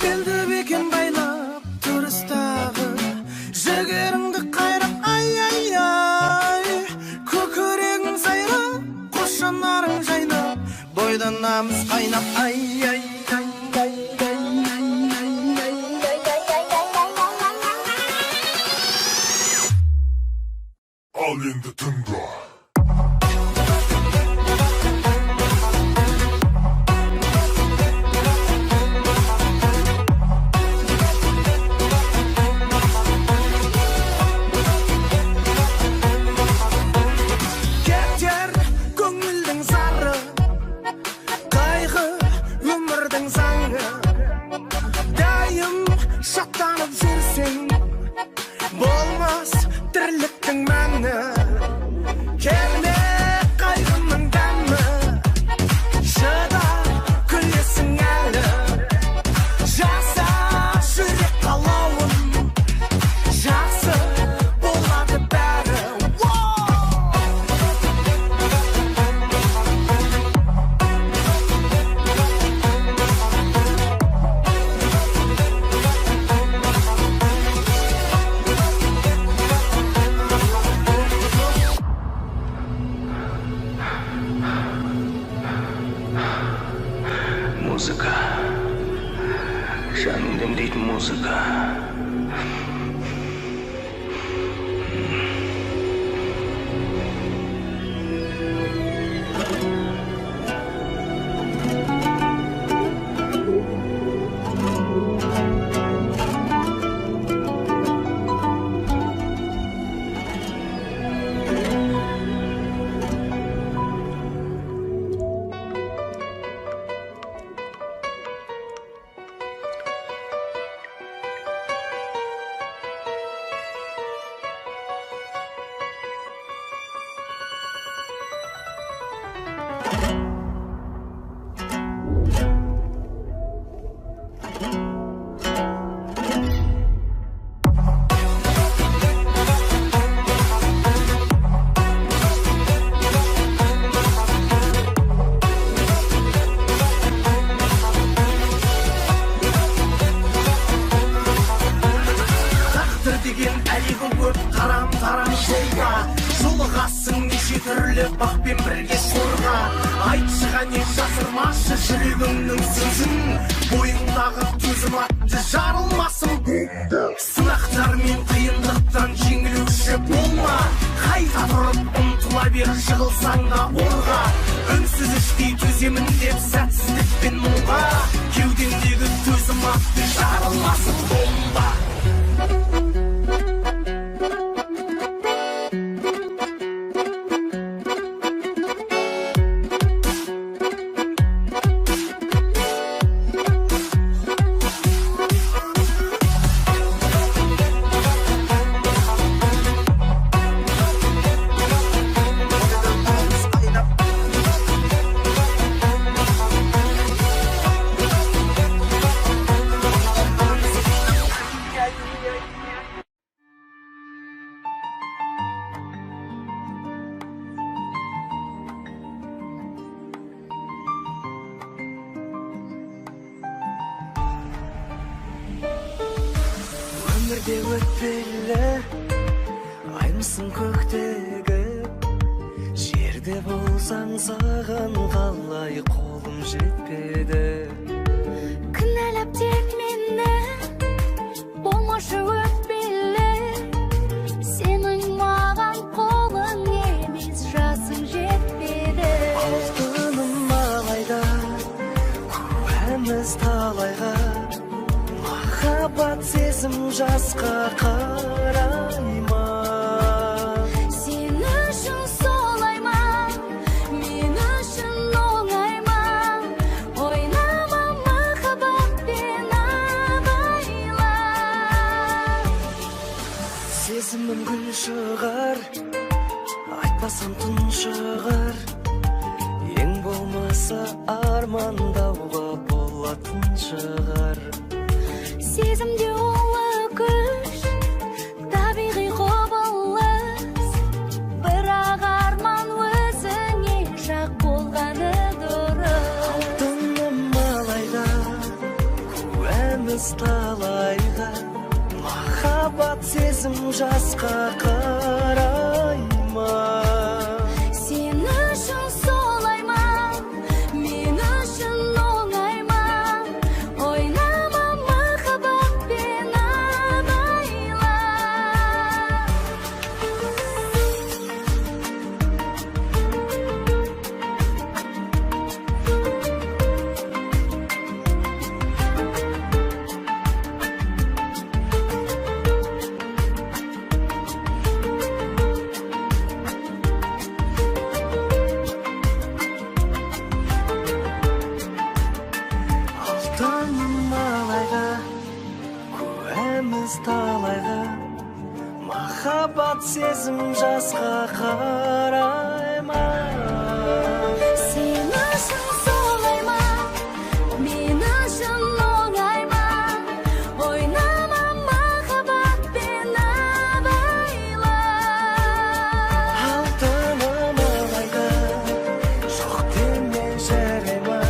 белді бекен байлап тұрыстағы жігеріңді қайрап ай көкірегің сайрап қос жанарың жайнап бойдан намыс қайнап ай Al енді тыңда кетер көңілдің зары қайғы өмірдің заңы дайым шаттанып жүрсең болмас тірліктің мәні келме қайғының дәмі шыда күлесің әлі жаса жүрек қалауын жақсы болады бәрі музыка жаның демдейтін музыка тағдыр деген әлегі көп тарам жолға жолығасың неше түрлі бақпен бірге сорға айтшы қане жасырмашы жүрегіңнің сөзін бойыңдағы төзім атты жарылмасын сынақтар мен қиындықтан жеңілуші болма қайта тұрып ұмтыла бер жығылсаң да орға үнсіз іштей төземін деп сәтсіздікпен мұңға кеудеңдегі төзім атты жарылмасын бомба өмірде өтпелі аймысың көктегі жерде болсаң саған қалай қолым жетпеді кінәлап тек мені болмашы өтпелі сенің маған қолың емес жасың жетпеді алтыным алайда куәміз талайға махаббат сезім жасқа қарай ма сен үшін солай ма мен үшін оңай ма ойнама махаббатпен абайла сезімім гүл шығар айтпасам түн шығар ең болмаса армандауға болатын шығар сезімде улы күш табиғи құбылыс бірақ арман өзіңе жақ болғаны дұрыс алтыным алайда куәміз талайға махаббат сезім жасқа қарай ма сен үшін солай ма мен үшін оңай ма ойнама махаббатпен абайла алтыным алайға куәміз талайға махаббат сезім жасқа қарай ма сен үшін солай ма мен үшін оңай ма ойнама махаббатпен абайла алтыным алайға жоқ деме жарай ма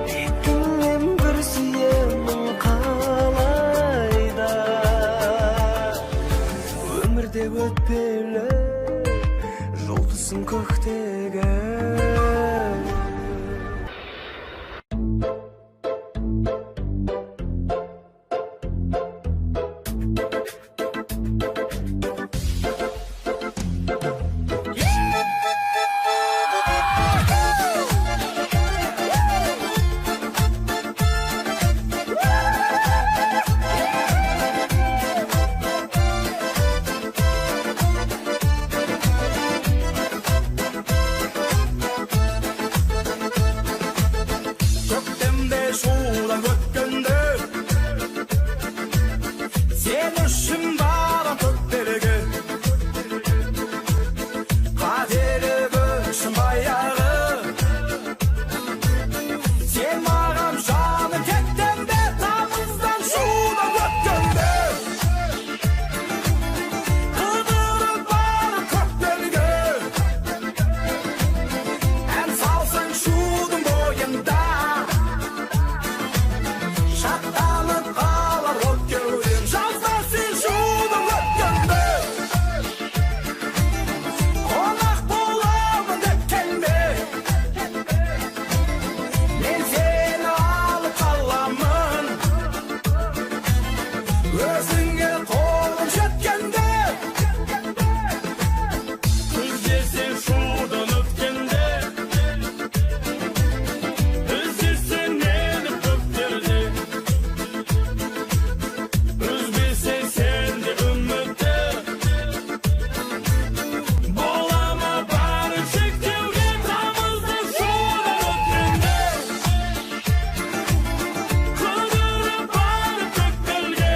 бетіңнен бір сүйемін қалайда өмірде өтпелі жұлдызың көктегі көктемде шудан өткенде сен үшін барам көктерге қателігі үшін баяғы сен маған жаным кеткенде тамыздан шудан өткенде қыдырып барып көктерге ән салсаң шудың бойында шаттанып қалар от кеудем жазда сен шудың өткенде қонақ боламын деп келме мен сені алып қаламын өзіңе қолым жеткенде іздесең шудан өткенде іздесең мені көктерде үзбесең сен де үмітті бола ма бәрі шектеуге тамыздың шудан өткенде қыдырып барып көктемге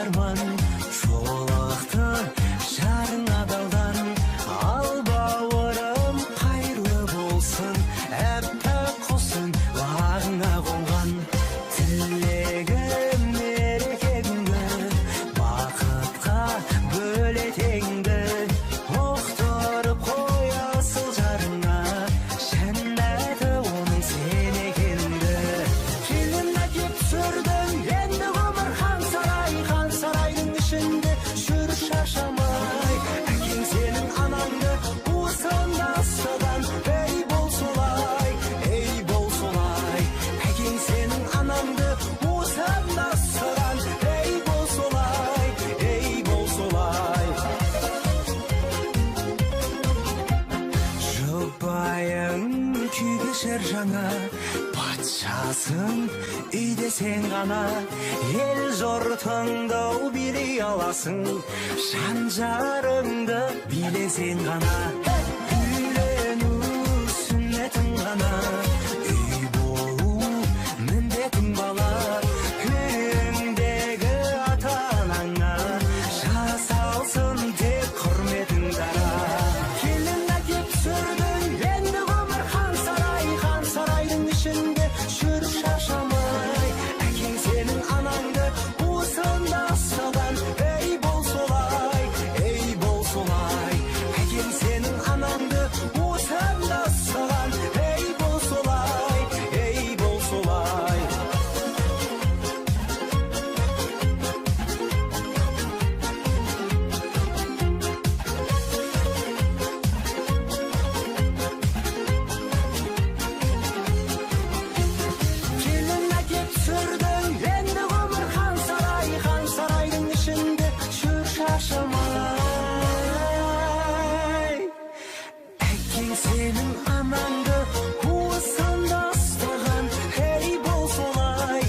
арман жолақты жарың адалдан ал бауырым қайырлы болсын әппақ құсың бағыңа қонған тілегім мерекеңді бақытқа бөлетеңді ұқтырып қоясыл жарыңа жәннаты оның сен екенді келін әкеп түсірдің енді ғұмыр хан сарайдың ішінде жүр шашамай әкең сенің анаңды уысында ұстаған ей бол солай әкең сенің анаңды уысында ұстаған ей бол солай жұбайың күйге шер жаңа патшасың үйде сен ғана ел жұртыңды билей аласың жан жарыңды билесең ғана үйлену сүннетің ғана үй болу міндетің бала үйіңдегі ата анаңа жасалсын тек құрметің дара келін әкеп түсірдің енді ғұмыр хан сарайдың ішінде жүр шашамай әкең сенің анаңды уысында ұстаған ей бол солай әкең сенің анаңды уысында ұстаған ей бол солай келін әкеп түсірдің енді ғұмыр хан сарайдың ішінде жүр шашамай әкең сенің анаңды уысында ұстаған ей бол солай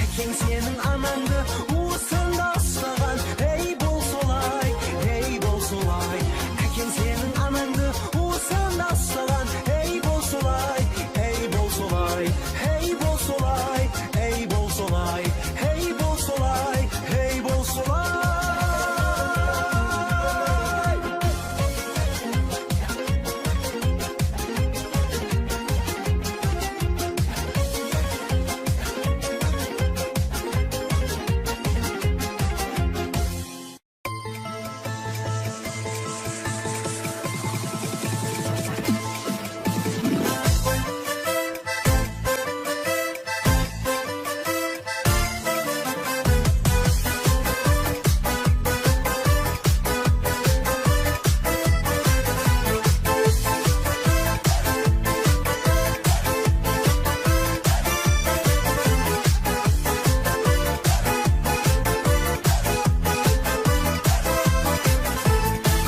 әкең сенің анаңды уысында ұстаған ей бол солай әкең сенің анаңды уысында ұстаған ей бол солай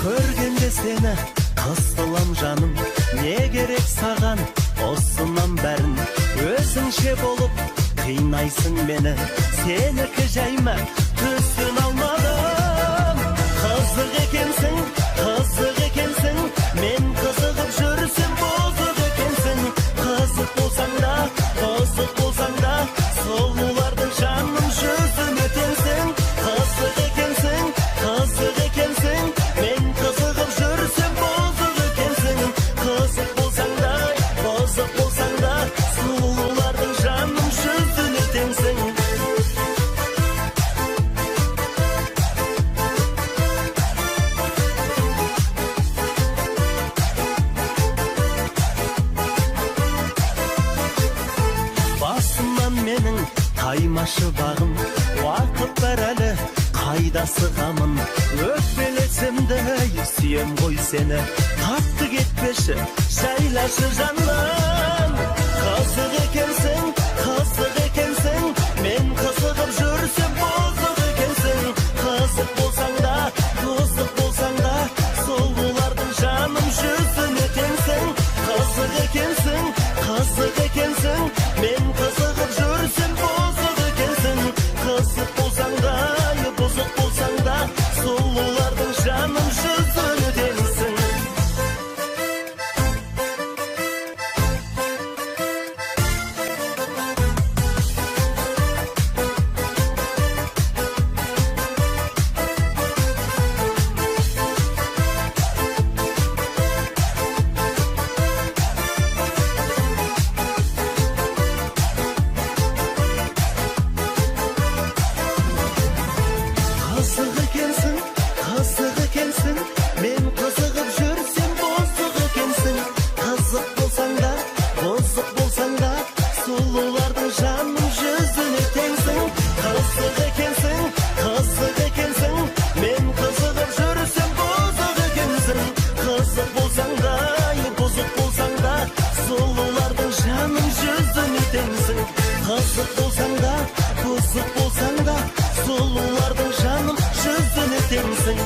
көргенде сені қыстылам жаным не керек саған осынан бәрін өзіңше болып қинайсың мені сенікі жайма түсін алмадым қызық екенсің мен қызығып жүрсем бұзық екенсің қызық болсаң да сұлулардың жаным жүзін өтенсің қызық екенсің мен қызығып жүрсем бұзық екенсің қызық болсаң да сұлулардың жаным жүзін өтенсің басымнан менің таймашы бағым уақыт бар әлі қайда сығамын өкпелесем де сүйем ғой сені тартты кетпеші жайлашы жаным қызық екенсің мен қызығып жүрсем бұзық екенсің қызық болсаң да сұлулардың жаным жүзін өтенсің қызық екенсің мен қызығып жүрсем бұзық екенсің қызық болсаң да сұлулардың жаным жүзін өтенсің sensin.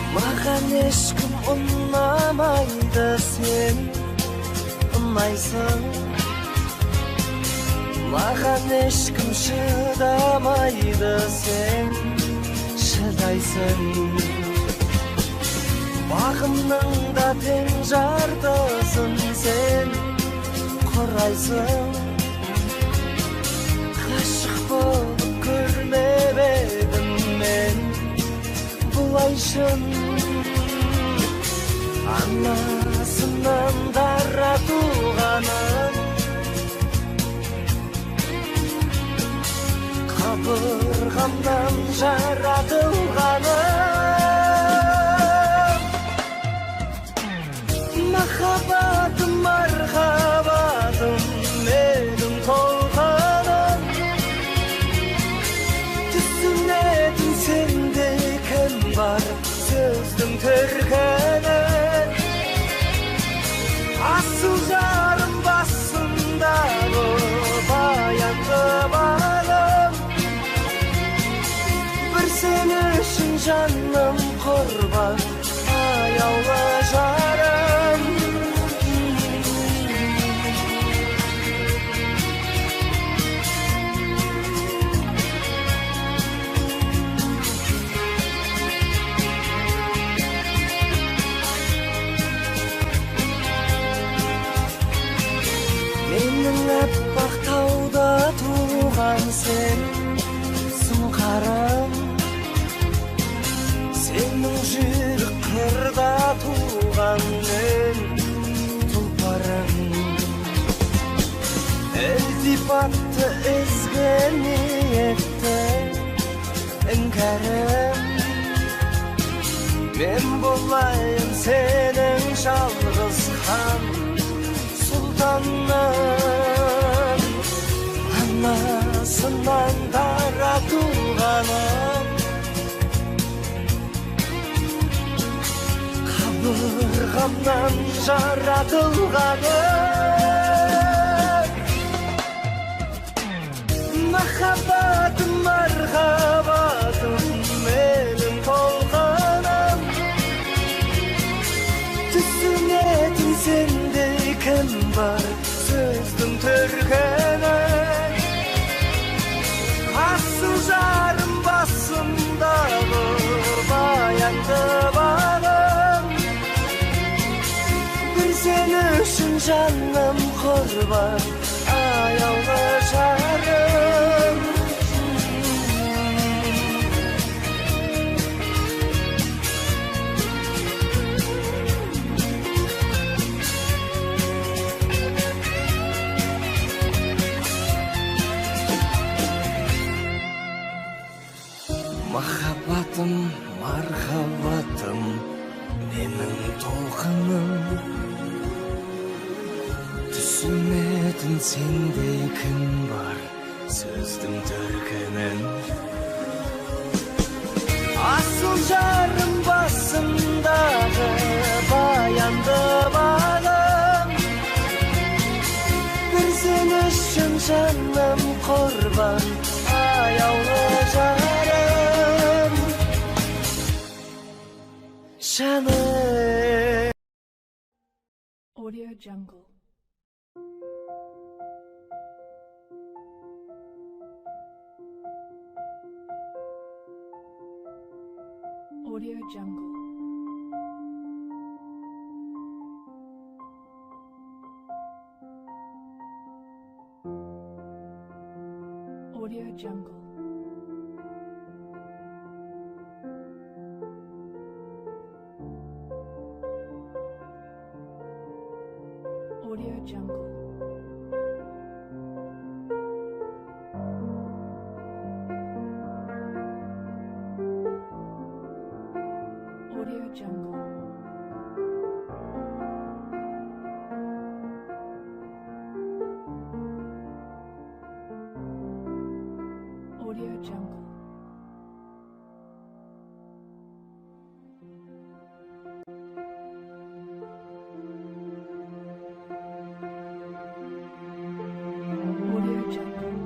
Mаған ешкім ұнамайды, сен ұнайсың. Маған ешкім шыдамайды, сен шыдайсың. Бағымның да тең жартысын сен құрайсың. Ғашық болып көрмеп едім мен бұлай шын. Анасынан дара туғаным, қабырғамнан жаратылғаным. Махаббатым, мархабатым, менің толғаным. Түсінетін сенде кім бар, сөздің төркінін. Асыл жарым басындағы баянды балым. Бір сен үшін жаным құрбан, аяулы жарым. Менің әппақ тауда туған сен сұңқарым. Сенің жүрек қырда туған мен тұлпарым. Ілтипатты ізгі ниетті іңкәрім. Мен болайын сенің жалғыз хан сұлтаным. Анасынан дара туғаным, қабырғамнан жаратылғаным. Махаббатым, мархабатым, менің толғаным. Түсінетін сенде кім бар, сөздің төркінін. Асыл жарым басымдағы баянды балым. Бір сен үшін жаным құрбан, аяулы жарым. Махаббатым, мархаббатым, менің толқыным. Түсінетін сенде кім бар, сөздің төркінін. Асыл жарым басымдағы баянды балым. Бір сен үшін жаным құрбан, аяулы жарым. Жаным. Audio Jungle. Audio Jungle. Audio Jungle. Audio Jungle. Audio Jungle. Audio Jungle.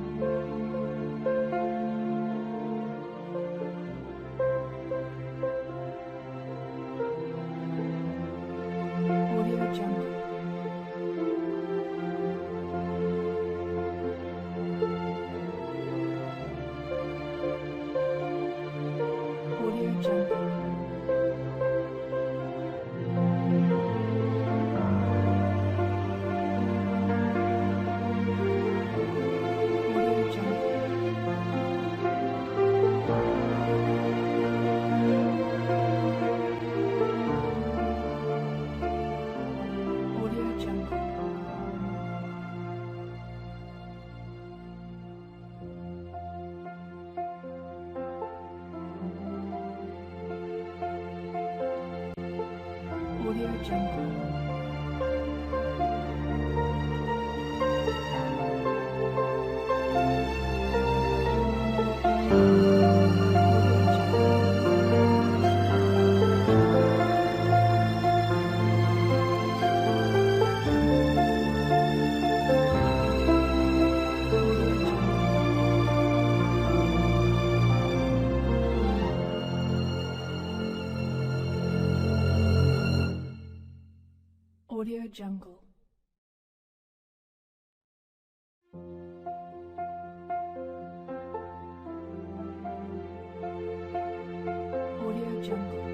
Audio Jungle. Audio Jungle. Audio Jungle. Audio Jungle. Audio Jungle. Audio Jungle. Audio Jungle.